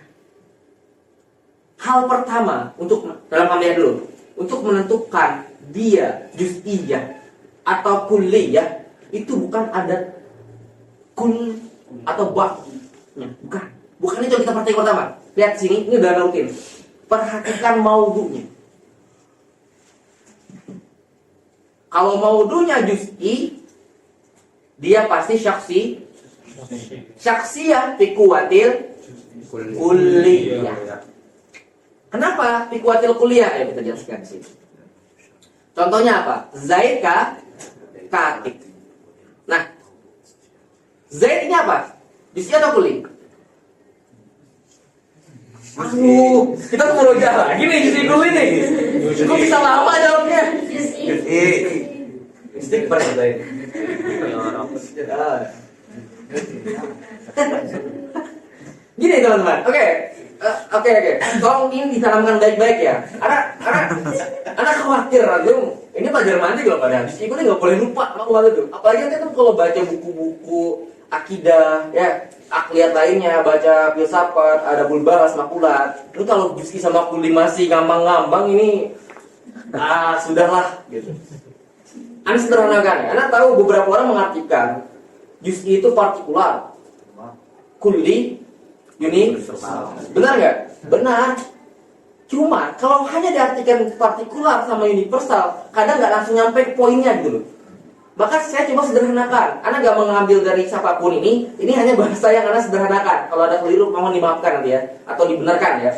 [SPEAKER 1] hal pertama untuk dalam hamliyah dulu, untuk menentukan dia juz'iyah atau kulliyah itu bukan ada kul atau ba'nya, bukan itu yang kita perhatikan pertama. Lihat sini, ini udah rutin. Perhatikan maudhu'nya. Kalau maudhu'nya juz'i, dia pasti syaksiyah fi kuwatil kulliyah. Kenapa fi kuwatil kulliyah? Ayo kita jelaskan di sini. Contohnya apa? Zaid katib. Nah, Zaid ini apa? Juz'i atau kulli? Aduh, kita mau jalan lagi nih juz'i kulli nih. Kok bisa lama jawabnya? Istighfar Zaid. Ah. Gini teman-teman, oke. Tolong ini ditanamkan baik-baik ya. Anak khawatir, aduh. Ini pelajaran mandi loh pada habis. Ibu ini nggak boleh lupa malu itu. Apalagi nanti tuh kalau baca buku-buku akidah, ya, akliyat lainnya, baca filsafat, ada bulbaras, makulat. Itu kalau juz'i sama kuli masih ngambang-ngambang ini, sudahlah gitu. Anda sederhanakan ya. Anda tahu beberapa orang mengartikan juz'i itu partikular, kuli universal. Benar nggak? Benar. Cuma kalau hanya diartikan partikular sama universal, kadang nggak langsung nyampe poinnya gitu loh. Maka saya coba sederhanakan. Anda nggak mengambil dari siapapun ini hanya bahasa yang Anda sederhanakan. Kalau ada keliru, mohon dimaafkan nanti ya, atau dibenarkan ya.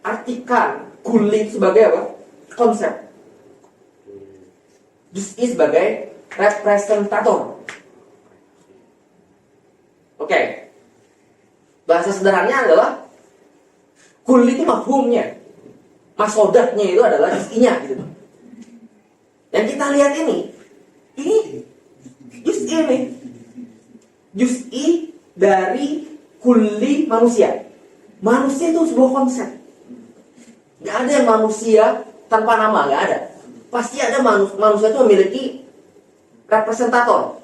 [SPEAKER 1] Artikan kuli sebagai apa? Konsep. Juz'i sebagai representator. Oke. Bahasa sederhananya adalah kuli itu mafhumnya, masodahnya itu adalah juz'inya gitu. Yang kita lihat ini juz'i nih, juz'i dari kuli manusia. Manusia itu sebuah konsep. Gak ada yang manusia tanpa nama, gak ada. Pasti ada manusia itu memiliki representator.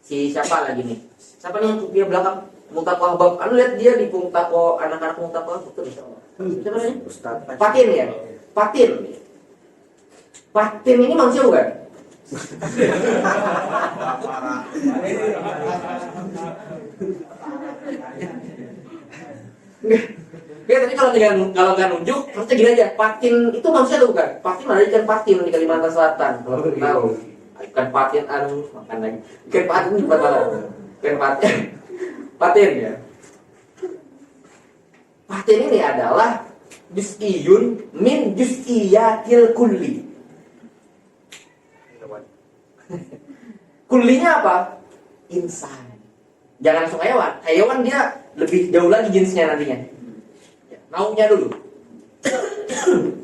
[SPEAKER 1] Si siapa lagi nih? Siapa nih yang dia belakang? Muntako Ahbab. Anu lihat dia di Muntako, anak-anak Muntako betul. Siapa namanya?
[SPEAKER 5] Ustaz
[SPEAKER 1] Patin ya. Patin. Patin ini manusia bukan? Enggak, tadi kalau nggak nunjuk, harusnya gini aja. Patin itu manusia atau bukan? Patin ada ikan patin di Kalimantan Selatan. Kalau kita tahu, ikan patin makan lagi. Ikan patin di Batam. Ikan patin. Patin ya. Patin ini adalah juz'iyun min juz'iyatil kulli. Kullinya apa? Insan. Jangan langsung hewan. Hewan dia lebih jauh lagi jenisnya nantinya. Naunya dulu.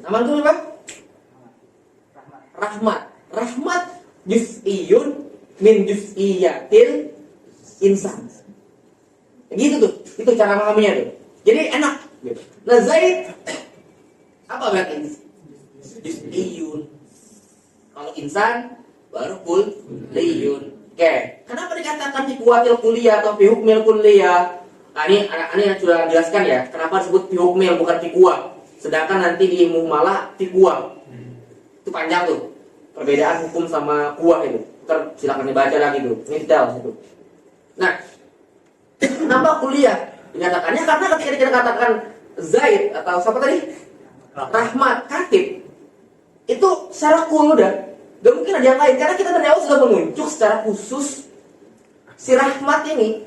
[SPEAKER 1] Nama itu apa? Rahmat. Rahmat juz'iyun min juz'iyatil insan. Gitu tuh. Itu cara memahaminya tuh. Jadi enak gitu. Nah, Zaid apa berarti? Juz'iyun. Kalau insan baru kulliyun. Oke. Kenapa dikatakan fi kuwatil kulliyah atau fi hukmil kulliyah? Nah, ini yang sudah jelaskan ya. Kenapa disebut fi hukmil bukan fi kuwa? Sedangkan nanti di muhmalah fi kuwa. Itu panjang tuh. Perbedaan hukum sama kuwa itu. Ntar silakan dibaca lagi tuh. Ini detail situ. Nah, kenapa kuliah? Dinyatakannya karena ketika kita katakan Zaid atau siapa tadi? Rahmat, Katib. Itu secara kul udah. Gak mungkin ada yang lain. Karena kita dari awal sudah menunjuk secara khusus si Rahmat ini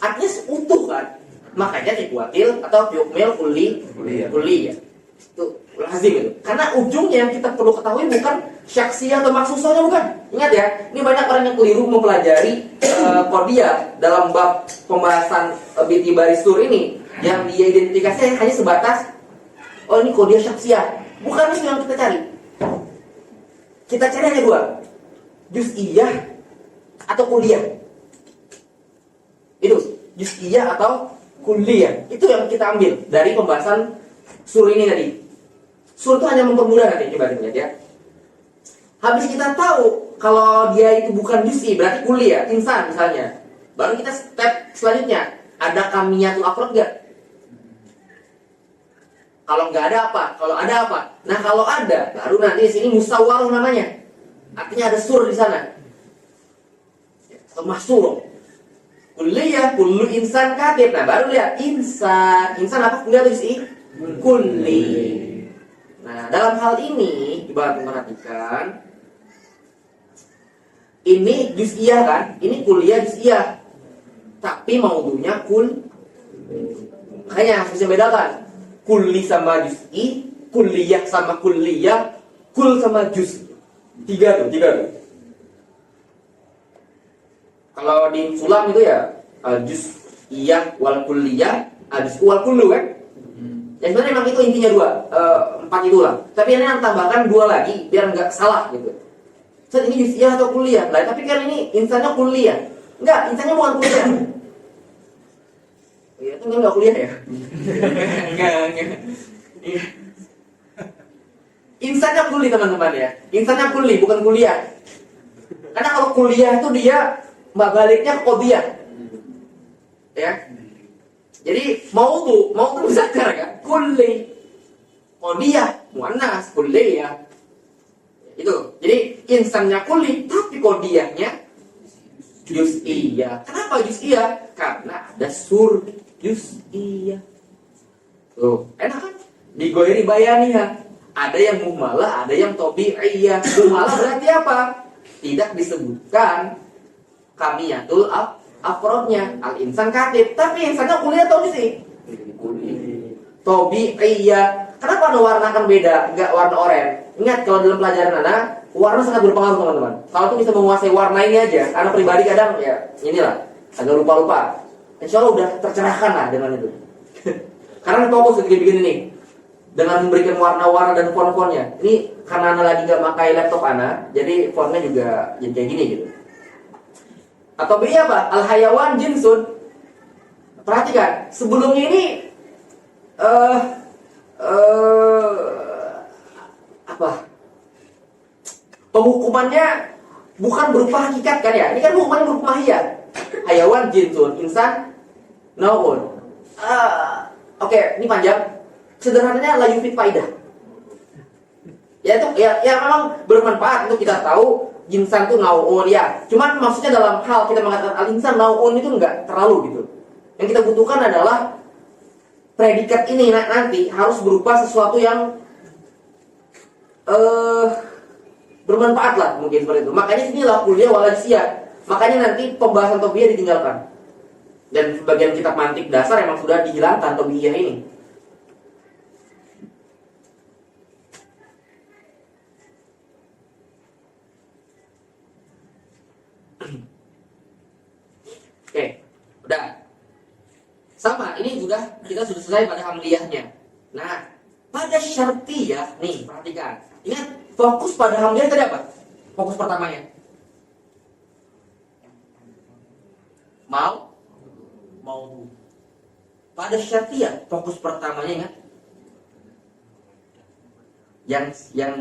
[SPEAKER 1] artinya utuh kan. Makanya dikuatil atau fi'ukmil kuliah. Itu lazim itu. Karena ujungnya yang kita perlu ketahui bukan syaksiyah atau maksusahnya, bukan. Ingat ya, ini banyak orang yang keliru mempelajari Qordiyah dalam bab pembahasan binti baristur ini, yang dia identifikasi hanya sebatas ini Qordiyah syaksiyah. Bukan itu yang kita cari. Kita cari hanya dua, juz'iyah atau kuliah. Itu juz'iyah atau kuliah. Itu yang kita ambil dari pembahasan sur ini tadi. Sur itu hanya mempermudah nanti, coba kita lihat ya. Habis kita tahu kalau dia itu bukan juz'i, berarti kuliah, insan misalnya. Baru kita step selanjutnya, ada kamiyatul afrod enggak? Kalau nggak ada apa? Kalau ada apa? Nah, kalau ada, baru nanti di sini musawaroh namanya. Artinya ada sur di sana. Atau mahsur. Kulliyah, kullu insan katib. Nah, baru lihat insan. Insan apa? Kuliah atau juz'i? Kulli. Nah, dalam hal ini coba perhatikan. Ini juz'iyah kan? Ini kuliah juz'iyah. Tapi maudunya kul. Makanya harus bedakan. Kulli sama juz'i, kulliyah sama kulliyah, kul sama juz. Tiga tuh. Kalau di sulam itu ya juz'iyah wal kulliyah, juz'u wal kullu kan? Ya sebenarnya memang itu intinya dua, 4 itulah. Tapi ini yang tambahkan 2 lagi biar nggak salah gitu. Set ini juz'iyah atau kuliah? Lah tapi kan ini insannya kuliah. Enggak, insannya bukan kuliah. Iya, itu enggak kuliah ya? Enggak. Iya. Insannya kuli teman-teman ya. Insannya kuli, bukan kuliah. Karena kalau kuliah itu dia baliknya ke qodiyah. Ya. Jadi mau tuh muzakkar kan? Kulli. Qodiyah, muannas, kulli ya. Itu. Jadi insannya kuli, tapi qodiyahnya juz'iyah. Kenapa juz'iyah? Karena ada sur juz'iyah. Tuh, enak kan? Digoiri bayaniha. Ada yang muhmalah, ada yang tabi'iyah. Muhmalah berarti apa? Tidak disebutkan kamiyatul afrodnya. Al-insan katib. Tapi insannya kuliah atau sih? Tabi'iyah. Kenapa ada warna kan beda? Enggak warna oranye. Ingat kalau dalam pelajaran anak, warna sangat berpengaruh teman-teman. Kalau tuh bisa menguasai warna ini aja. Anak pribadi kadang ya inilah agak lupa-lupa. Insya Allah udah tercerahkan lah dengan itu. Karena fokus ketika bikin ini dengan memberikan warna-warna dan font-fontnya. Ini karena anak lagi gak pakai laptop anak, jadi fontnya juga jadi kayak gini gitu. Atau B apa? Al-hayawan jinsun. Perhatikan, sebelumnya ini apa? Penghukumannya bukan berupa hakikat kan ya? Ini kan hukumannya berupa mahiyat. Hayawan jinsun, insan naun. Oke, ini panjang. Sederhananya la yufid faidah. Ya itu ya memang bermanfaat untuk kita tahu insan itu naun ya. Cuman maksudnya dalam hal kita mengatakan al-insan naun itu enggak terlalu gitu. Yang kita butuhkan adalah predikat ini nanti harus berupa sesuatu yang bermanfaat lah mungkin seperti itu. Makanya sinilah kuliah walajisiyah. Makanya nanti pembahasan tobiyah ditinggalkan. Dan sebagian kitab mantik dasar emang sudah dihilangkan tobiyah ini. Oke, udah. Sama, ini kita sudah selesai pada hamliyahnya. Nah, pada syartiyah nih, perhatikan. Ingat, fokus pada hamliyah tadi apa? Fokus pertamanya. Mau. Pada syartiyah, fokus pertamanya ingat. Yang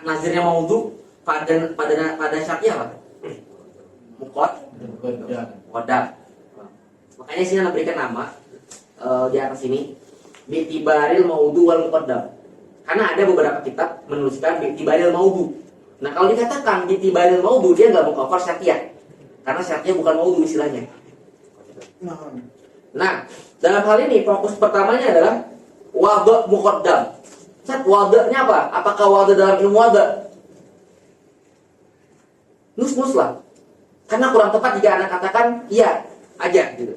[SPEAKER 1] nazirnya maudhu pada syartiyah apa? Muqaddam. Makanya sini Anda berikan nama di atas ini bi'tibaril maudhu wal muqaddam. Karena ada beberapa kitab menuliskan bi'tibaril maudhu. Nah, kalau dikatakan bi'tibaril maudhu dia enggak mau cover syartiyah. Karena syartiyah bukan maudhu istilahnya. Nah, dalam hal ini fokus pertamanya adalah wadha muqaddam. Wadhanya apa? Apakah wadha dalam ilmu wadha? Nus-nus lah. Karena kurang tepat jika Anda katakan iya aja gitu.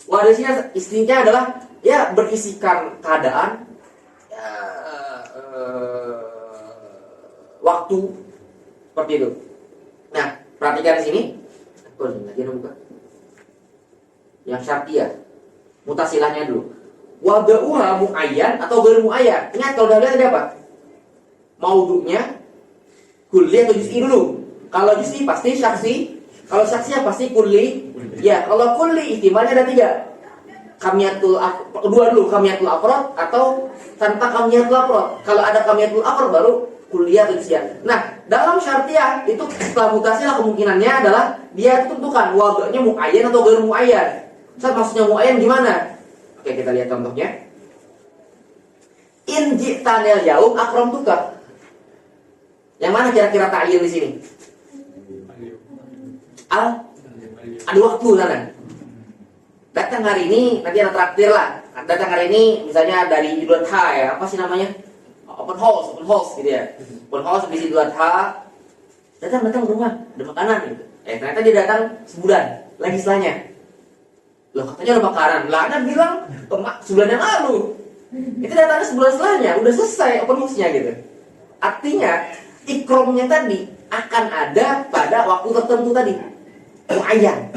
[SPEAKER 1] Wadahnya istrinya adalah ya berisikan keadaan ya, waktu seperti itu. Nah, perhatikan di sini. Lagi buka. Yang syartiyah. Mutasilahnya dulu. Wada'uha muayyan atau ghairu muayyan. Ingat kalau udah lihat ada apa? Maudhu'nya kulli atau juz'i dulu. Kalau juz'i pasti syaksi. Kalau syaksinya pasti kulli. Ya, kalau kulli ihtimalnya ada 3. Kedua dulu kamiyatul afrad atau tanpa kamiyatul afrad. Kalau ada kamiyatul afrad baru kuliah atau juz'iyah. Nah, dalam syartiyah itu setelah mutasi lah kemungkinannya adalah dia tentukan wadahnya muayyan atau ghairu muayyan. Maksudnya muayyan gimana? Oke, kita lihat contohnya. In ji'tanil yaum akramtuka. Yang mana kira-kira ta'yin di sini? Ada waktu sana. Datang hari ini, nanti ada traktir lah. Datang hari ini, misalnya dari Idul Adha ya, apa sih namanya? Open house gitu ya. Open house di Idul Adha. Datang ke rumah, ada makanan gitu. Ternyata dia datang sebulan lagi setelahnya. Loh, katanya ada makanan. Lah, Anda bilang sebulan yang lalu. Itu datangnya sebulan setelahnya, udah selesai open house-nya gitu. Artinya, ikromnya tadi akan ada pada waktu tertentu tadi. Muayyan.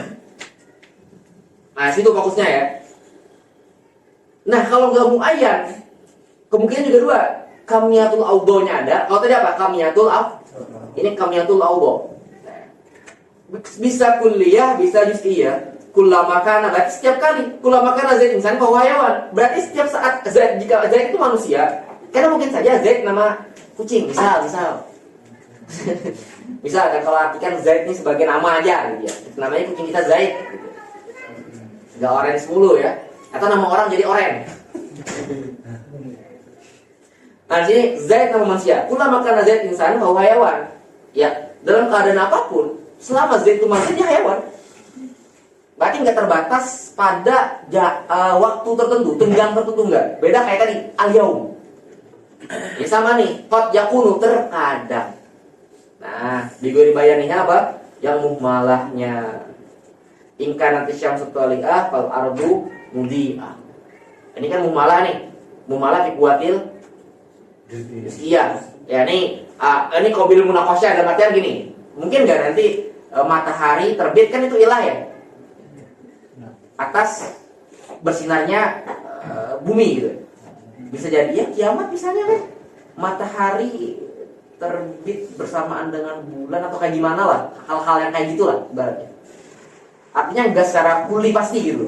[SPEAKER 1] Nah, situ fokusnya ya. Nah, kalau nggak muayyan, kemungkinan juga 2. Kamiyatul audhonya ada. Kalau tadi apa? Kamiyatul Ini kamiyatul awdo. Bisa kuliah, bisa juz'iyah. Kullama kana, berarti setiap kali. Kullama kana Zaid insan bahwa hewan. Berarti setiap saat Zaid, jika Zaid itu manusia, karena mungkin saja Zaid nama kucing, misal. Misal kan kalau artikan Zaid ini sebagai nama aja gitu ya. Namanya kucing kita Zaid gitu. Enggak orange mulu ya. Atau nama orang jadi orange. Nah, sini Zaid nama manusia. Kullama kana Zaid insan bahwa hewan. Ya, dalam keadaan apapun, selama Zaid itu manusia dia hewan. Berarti nggak terbatas pada waktu tertentu, tenggang tertentu enggak. Beda kayak tadi, al-yaum. Ya sama nih, qad yakunu terkadang. Nah, di gori bayaninya apa? Yang muhmalahnya. Ingka nanti syamsu tali'ah fal ardu mudhi'ah. Ini kan muhmalah nih. Muhmalah fi kuatil iya. Ya ini qabil munaqasyah dalam artian gini. Mungkin nggak nanti matahari terbit kan itu ilah ya. Atas bersinarnya bumi gitu. Bisa jadi ya kiamat misalnya kan matahari terbit bersamaan dengan bulan atau kayak gimana lah, hal-hal yang kayak gitulah ibaratnya. Artinya enggak secara kuli pasti gitu.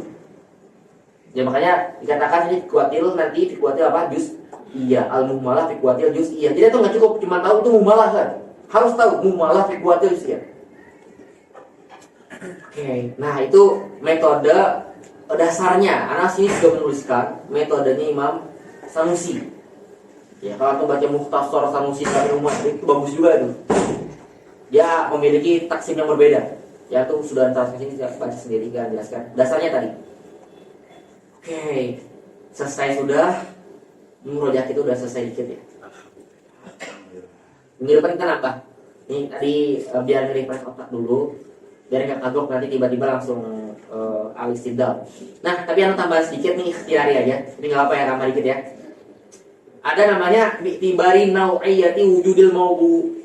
[SPEAKER 1] Ya makanya dikatakan ini kuatil nanti dikuatil apa? Juz iya, al-muhmalah fi kuatil juz iya. Jadi itu enggak cukup cuma tahu itu muhmalah kan. Harus tahu muhmalah fi kuatil juz iya. Oke, nah itu metode dasarnya. Anak sini juga menuliskan metodenya Imam Sanusi. Ya, kalau baca Mukhtasar Sanusi dari Umat itu bagus juga itu. Dia memiliki taksim yang berbeda. Ya itu sudah antar sini saya baca sendiri kan jelaskan. Dasarnya tadi. Oke, selesai sudah. Murojaah itu udah selesai dikit ya. Minggu depan kita nambah. Ini tadi biar refresh otak dulu. Biar nggak kagok nanti tiba-tiba langsung al-istidlal. Nah, tapi yang tambah sedikit nih ikhtiari aja. Ini nggak apa ya, tambah dikit ya. Ada namanya bi'tibari nau'iyati wujudil mawdu.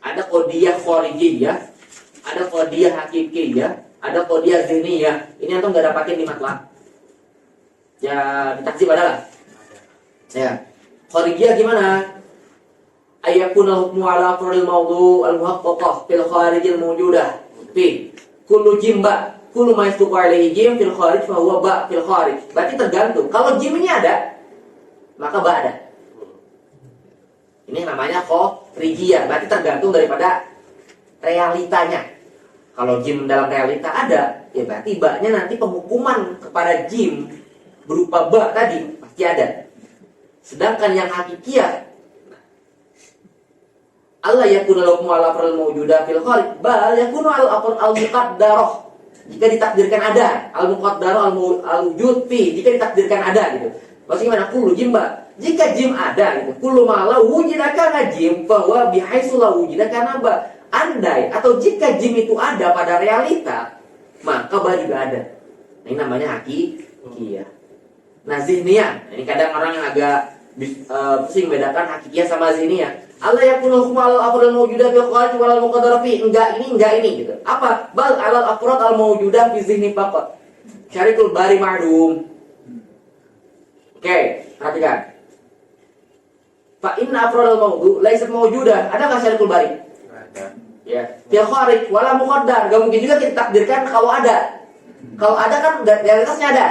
[SPEAKER 1] Ada qadiyah kharijiyah, ada qadiyah hakikiyah, ada qadiyah zihniyah. Ini antum nggak dapatin di matlah. Ya, ditakzib adalah. Ya. Kharijiyah gimana? Ayakuna hukmu ala afril mawdu al-muhaqqaqah fil kharijil mawjudah fi kullu jimba kullu ma yastuqu alaihi jim fil kharij fa huwa ba fil kharij. Berarti tergantung. Kalau jim ini ada, maka ba ada. Ini namanya kharijiyah. Berarti tergantung daripada realitanya. Kalau jim dalam realita ada, ya berarti ba-nya nanti penghukuman kepada jim berupa ba tadi pasti ada. Sedangkan yang hakikiyah Allah yakunu lakum ala afral mawjuda fil kharij bal yakunu al muqaddarah jika ditakdirkan ada, al muqaddarah al wujud fi jika ditakdirkan ada gitu. Maksudnya gimana? Kullu jimba jika jim ada gitu. Kullu ma la wujida kana jim fa huwa bihaitsu la wujida kana ba. Andai atau jika jim itu ada pada realita, maka ba juga ada. Nah, ini namanya hakikiyah. Nah, zihniyah. Ini kadang orang yang agak pusing bedakan hakikiyah sama zihniyah. Allah yakunu hukmu alal afrad al mawjudah fil kharij wal muqaddar fi enggak ini gitu. Apa? Bal alal afrad al mawjudah fi zihni faqat. Syarikul bari ma'dum. Oke, perhatikan. Fa inna afrad al mawdu laisa mawjudah. Ada enggak syarikul bari? Ada. Ya. Fil kharij wal muqaddar. Enggak mungkin juga kita takdirkan kalau ada. Kalau ada kan realitasnya ada.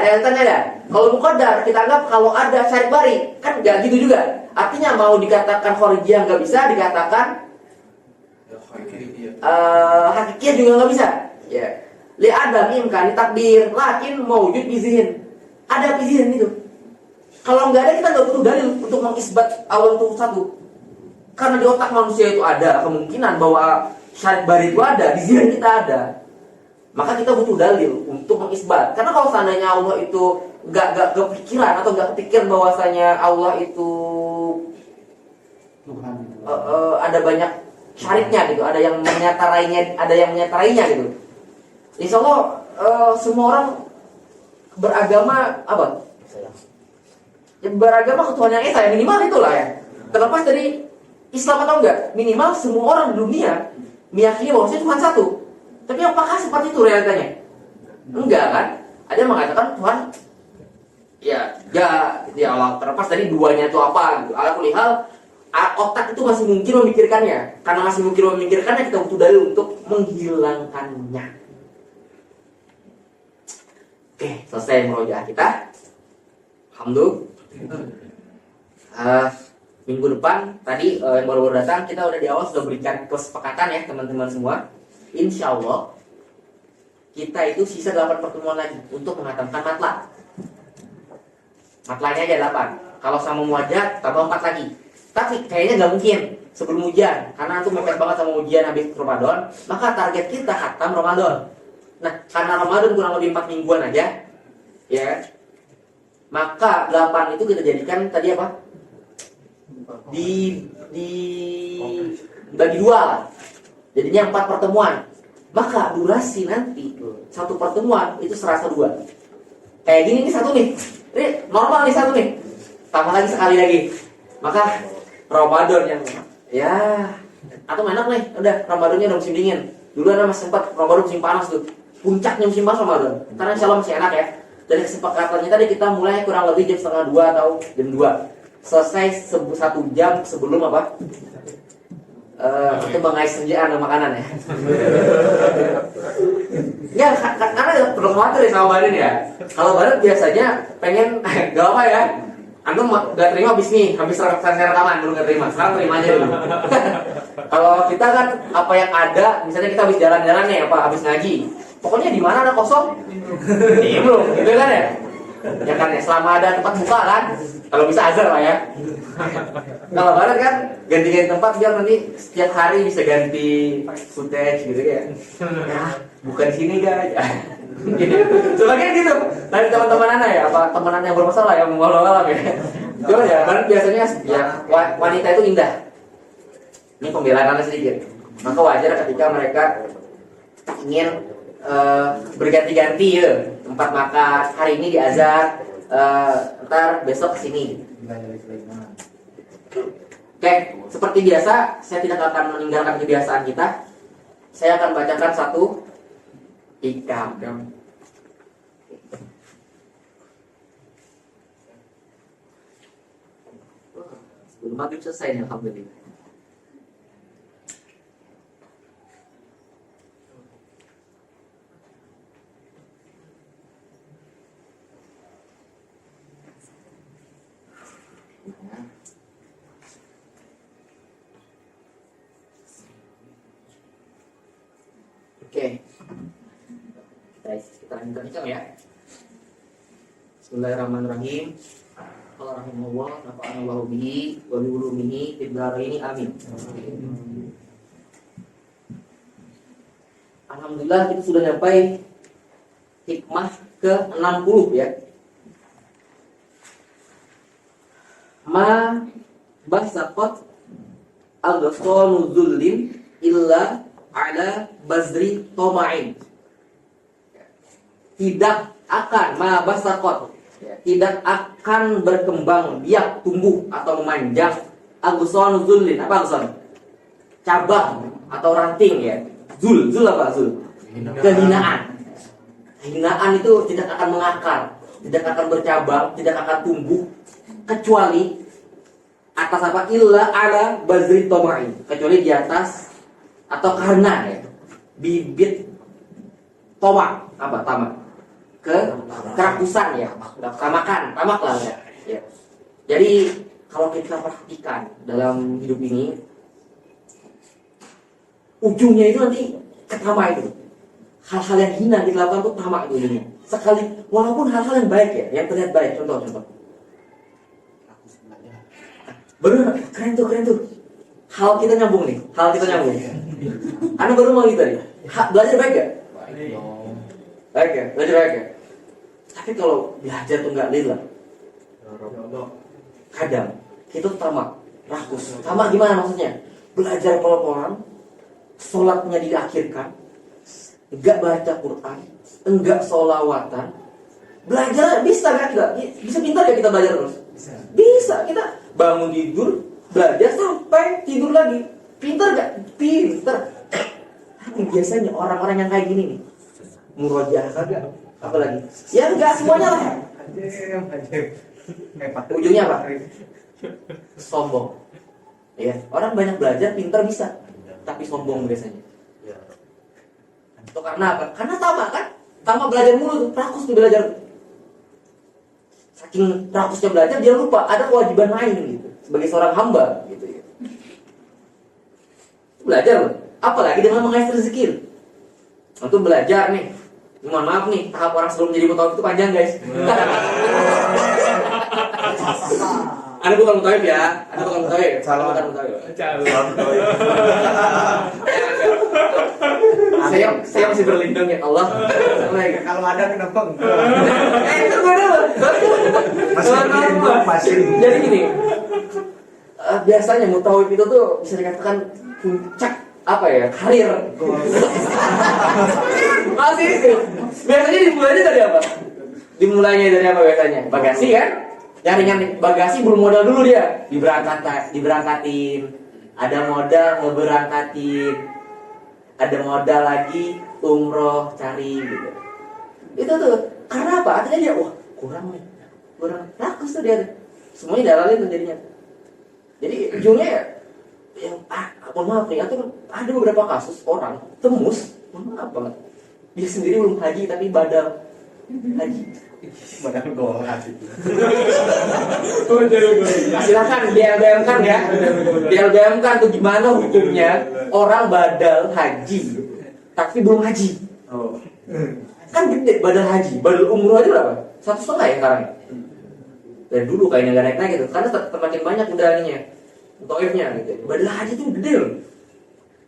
[SPEAKER 1] Kalau muqaddar kita anggap kalau ada syarik bari, kan enggak gitu juga. Artinya mau dikatakan kharijiyah nggak bisa, dikatakan hakikiyah juga nggak bisa. Ya, li adam imkan takdir, lakin mawjud bizin. Ada bizin itu. Kalau nggak ada kita nggak butuh dalil untuk mengisbat awal itu satu. Karena di otak manusia itu ada kemungkinan bahwa syarik bari itu ada, di zihn kita ada. Maka kita butuh dalil untuk mengisbat. Karena kalau seandainya Allah itu nggak kepikiran atau nggak kepikir bahwasanya Allah itu
[SPEAKER 3] Tuhan
[SPEAKER 1] ada banyak syariknya gitu, ada yang menyetarainya gitu. Insya Allah semua orang beragama apa? Ya, beragama ke Tuhan yang esa, ya minimal itulah ya. Terlepas dari Islam atau enggak, minimal semua orang di dunia meyakini bahwasanya Tuhan satu. Tapi apakah seperti itu realitanya? Enggak kan? Ada yang mengatakan Tuhan ya Allah, terlepas dari duanya itu apa gitu. Ala kulli hal otak itu masih mungkin memikirkannya. Karena masih mungkin memikirkannya, kita butuh dalil untuk menghilangkannya. Oke, selesai murojaah kita. Alhamdulillah. Minggu depan tadi yang baru-baru datang, kita udah di awal sudah berikan kesepakatan ya teman-teman semua. Insya Allah kita itu sisa 8 pertemuan lagi untuk menghatamkan matlah. Matlahnya aja 8. Kalau sama muajat tambah 4 lagi. Tapi kayaknya nggak mungkin sebelum ujian, karena itu mepet banget sama ujian habis Ramadan. Maka target kita khatam Ramadan. Nah, karena Ramadan kurang lebih 4 mingguan aja, ya. Maka 8 itu kita jadikan tadi apa? Di bagi 2 lah. Jadinya 4 pertemuan. Maka durasi nanti satu pertemuan itu serasa 2. Kayak gini nih satu nih. Ini normal nih satu nih. Tambah lagi sekali lagi. Maka Ramadan yang ya atau enak nih, udah Ramadannya udah musim dingin. Dulu ada masih sempat Ramadan musim panas tuh. Puncaknya musim panas Ramadan. Karena insya Allah masih enak ya. Dari kesepakatannya tadi kita mulai kurang lebih jam setengah 2 atau jam 2. Selesai 1 jam sebelum apa? Itu mengais senjaan makanan ya. Ya, karena perlu khawatir ya sama badan ya. Kalau badan biasanya pengen gak apa ya. Antum gak terima habis selesai rekaman baru gak terima. Sekarang terima aja dulu. Kalau kita kan apa yang ada, misalnya kita habis jalan-jalan nih, habis ngaji. Pokoknya di mana ada kosong, diem loh, gitu kan ya. Ya kan ya, selama ada tempat buka kan. Kalau bisa azar lah ya. Kalau barat kan ganti-ganti tempat biar nanti setiap hari bisa ganti footage gitu ya. Ya, bukan di sini guys. Sebagian gitu. Dari teman-teman anak ya, teman anak yang bermasalah yang walau-walau ya. Cuma ya, barat biasanya ya wanita itu indah. Ini pembelaan sedikit. Maka wajar ketika mereka ingin berganti-ganti ya, tempat makan. Hari ini di azhar, ntar besok kesini. Oke, seperti biasa, saya tidak akan meninggalkan kebiasaan kita. Saya akan bacakan satu hikam. Sebelum maghrib selesai nih, alhamdulillah. Oke, kita lanjutkan ya. Bismillahirrahmanirrahim. Qala rahimahullah, nafa'ana Allahu bihi wa bi ulumihi fid dharain, amin. Alhamdulillah kita sudah sampai hikmah ke-60 ya. Ma basaqat al-ghasanu dhullin illa ala bazri toma'in. Tidak akan mabasakot, tidak akan berkembang biak, tumbuh atau memanjang agson zulin. Apa agson? Cabang atau ranting ya. Zul apa zul? Kehinaan. Kehinaan itu tidak akan mengakar, tidak akan bercabang, tidak akan tumbuh kecuali atas apa? Illa ala bazri toma'in, kecuali di atas atau karena ya, bibit tomak apa tamak kerakusan ya, tamak lah ya. Jadi kalau kita perhatikan dalam hidup ini, ujungnya itu nanti ke tamak itu. Hal-hal yang hina kita lakukan itu tamak itu ujungnya. Sekali walaupun hal-hal yang baik ya, yang terlihat baik, contoh. Bener, keren tuh. Hal kita nyambung. Anda baru mau gitu nih. Belajar baik ya? Baik ya, belajar baik ya. Tapi kalau belajar tuh nggak lillah, kadang kita tamak, rakus. Tamak gimana maksudnya? Belajar pelan-pelan, sholatnya diakhirkan, enggak baca Quran, enggak sholawatan. Belajar bisa kan? Bisa pintar ya kita belajar terus? Bisa. Kita bangun tidur, belajar sampai tidur lagi. Pintar gak? Pintar. Tapi biasanya orang-orang yang kayak gini nih, murojaah kagak, apalagi ya enggak semuanya lah. Ujungnya apa? Sombong. Ya, orang banyak belajar, pintar bisa, tapi sombong biasanya.
[SPEAKER 3] Ya.
[SPEAKER 1] Itu karena apa? Karena tamak kan? Tamak belajar mulu tuh, rakus tuh belajar. Saking rakusnya belajar, dia lupa ada kewajiban lain gitu, sebagai seorang hamba gitu ya. Belajar loh, apalagi dengan mengais rezeki. Untuk belajar nih, mohon maaf nih, tahap orang sebelum menjadi mutawif itu panjang guys. Ada bukan mutawif ya, ada bukan mutawif, ada bukan mutawif. Saya masih berlindung ya Allah.
[SPEAKER 3] Kalau ada kenapa enggak?
[SPEAKER 1] Itu gue dulu.
[SPEAKER 3] Masih.
[SPEAKER 1] Jadi gini, biasanya mutawif itu tuh bisa dikatakan puncak apa ya, karir. Masih biasanya dimulainya dari apa? Dimulainya dari apa biasanya? Bagasi kan? Yang ringan bagasi belum modal dulu dia, diberangkatin. Ada modal ngeberangkatin. Ada modal lagi umroh cari gitu. Itu tuh karena apa? Artinya dia wah kurang nih, kurang rakus tuh dia. Semuanya dalalin tuh jadinya. Jadi ujungnya ya mohon maaf nih, atau ada beberapa kasus orang temus, mohon maaf banget, dia sendiri belum haji tapi badal haji.
[SPEAKER 3] Padahal golas itu.
[SPEAKER 1] Silakan DLBM-kan ya, DLBM-kan tuh gimana hukumnya orang badal haji tapi belum haji.
[SPEAKER 3] Oh.
[SPEAKER 1] Kan gede badal haji, badal umroh aja berapa? 1,5 ya sekarang. Dan dulu kayaknya nggak naik gitu, karena semakin banyak udah ininya, mutawifnya gitu. Badal haji tuh gede loh.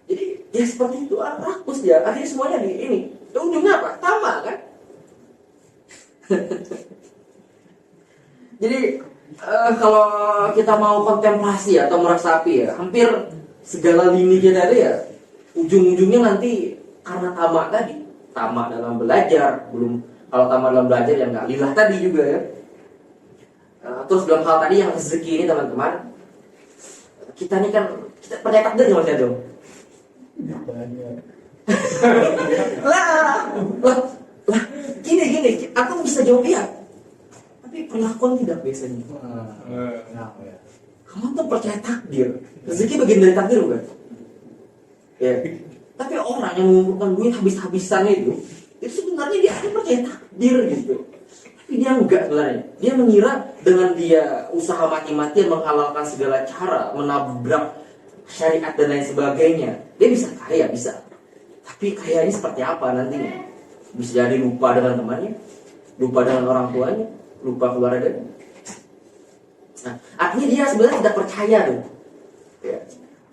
[SPEAKER 1] Jadi ya seperti itu, rakus dia. Akhirnya semuanya di ini. Ya, ujungnya apa? Tamak kan? Jadi kalau kita mau kontemplasi atau meresapi ya, hampir segala lini kita itu ya ujung-ujungnya nanti karena tamak tadi. Tamak dalam belajar, belum kalau tamak dalam belajar yang nggak lillah tadi juga ya. Terus dalam hal tadi yang rezeki ini teman-teman, kita ini kan kita percaya takdir nggak Mas Yadong? lah, gini, aku bisa jawab iya, tapi perlakuan tidak biasanya.
[SPEAKER 3] Nah, ya.
[SPEAKER 1] Kamu tuh percaya takdir, rezeki bagian dari takdir bukan? Ya. Tapi orang yang mengumpulkan duit habis-habisan itu sebenarnya dia ada percaya takdir gitu. Tapi dia enggak sebenarnya. Dia mengira dengan dia usaha mati-matian menghalalkan segala cara, menabrak syariat dan lain sebagainya, dia bisa kaya, bisa. Tapi kayanya seperti apa nantinya? Bisa jadi lupa dengan temannya, lupa dengan orang tuanya, lupa keluarganya. Nah, artinya dia sebenarnya tidak percaya tuh. Ya.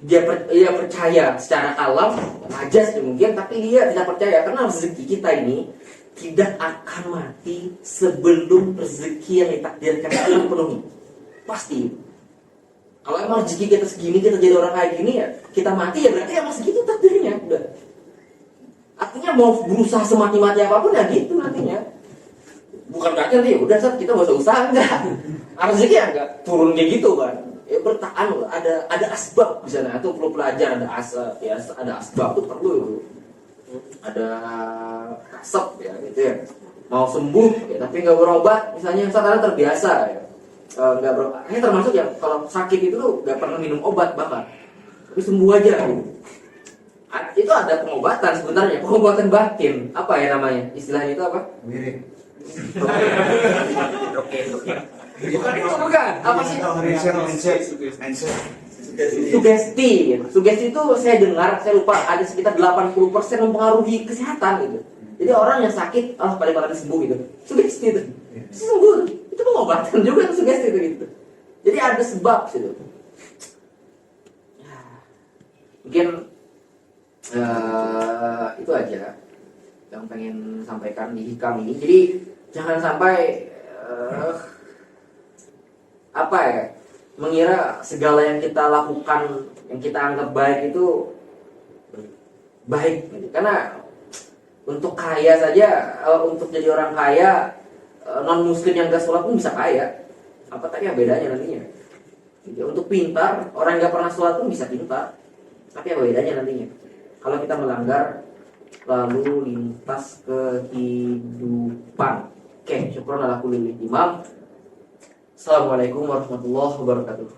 [SPEAKER 1] Dia percaya secara alam, najas mungkin, tapi dia tidak percaya karena rezeki kita ini tidak akan mati sebelum rezeki yang ditakdirkan kita penuhi. Pasti. Kalau emang rezeki kita segini, kita jadi orang kayak gini ya, kita mati ya berarti emang segitu takdirnya. Udah. Artinya mau berusaha semati-mati apapun ya gitu nantinya. Bukan berarti nanti udah saat kita gak usah usaha, enggak. Rezeki ya enggak turun kayak gitu kan. Ya bertahan loh, ada asbab di sana. Itu perlu pelajar, ada asbab ya, ada asbab itu perlu itu. Ada kasep ya gitu ya. Mau sembuh ya, tapi nggak berobat, misalnya sekarang terbiasa ya. Nggak berobat. Ini termasuk yang kalau sakit itu tuh nggak pernah minum obat bahkan, tapi sembuh aja. Gitu. Itu ada pengobatan sebenarnya, pengobatan batin. Apa ya namanya? Istilahnya itu apa?
[SPEAKER 3] Mirip.
[SPEAKER 1] Bukan itu, bukan. Apa sih?
[SPEAKER 3] Mindset.
[SPEAKER 1] Sugesti gitu. Sugesti itu saya dengar, saya lupa, ada sekitar 80% mempengaruhi kesehatan gitu. Jadi orang yang sakit, paling bakal sembuh gitu. Sugesti itu. Sembuh. Itu pengobatan juga tuh sugesti itu gitu. Jadi ada sebab situ. Ya, mungkin itu aja yang pengen sampaikan di hikam ini. Jadi jangan sampai apa ya, mengira segala yang kita lakukan, yang kita anggap baik itu baik gitu. Karena untuk kaya saja, untuk jadi orang kaya, non muslim yang gak sholat pun bisa kaya. Apa tadi ya bedanya nantinya? Jadi, untuk pintar, orang yang gak pernah sholat pun bisa pintar. Tapi apa bedanya nantinya? Kalau kita melanggar lalu lintas kehidupan. Oke, syukur ala kulli imam. Assalamualaikum warahmatullahi wabarakatuh.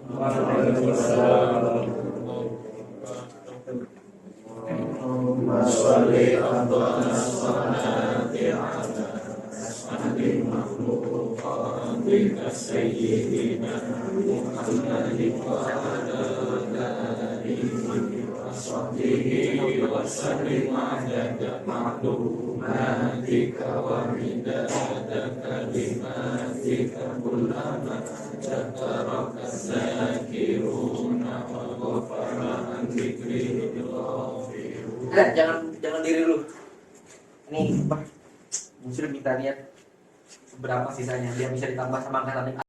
[SPEAKER 1] Jangan diri dulu. Ini apa? Sudah kita lihat berapa sisanya biar bisa ditambah sama angkatan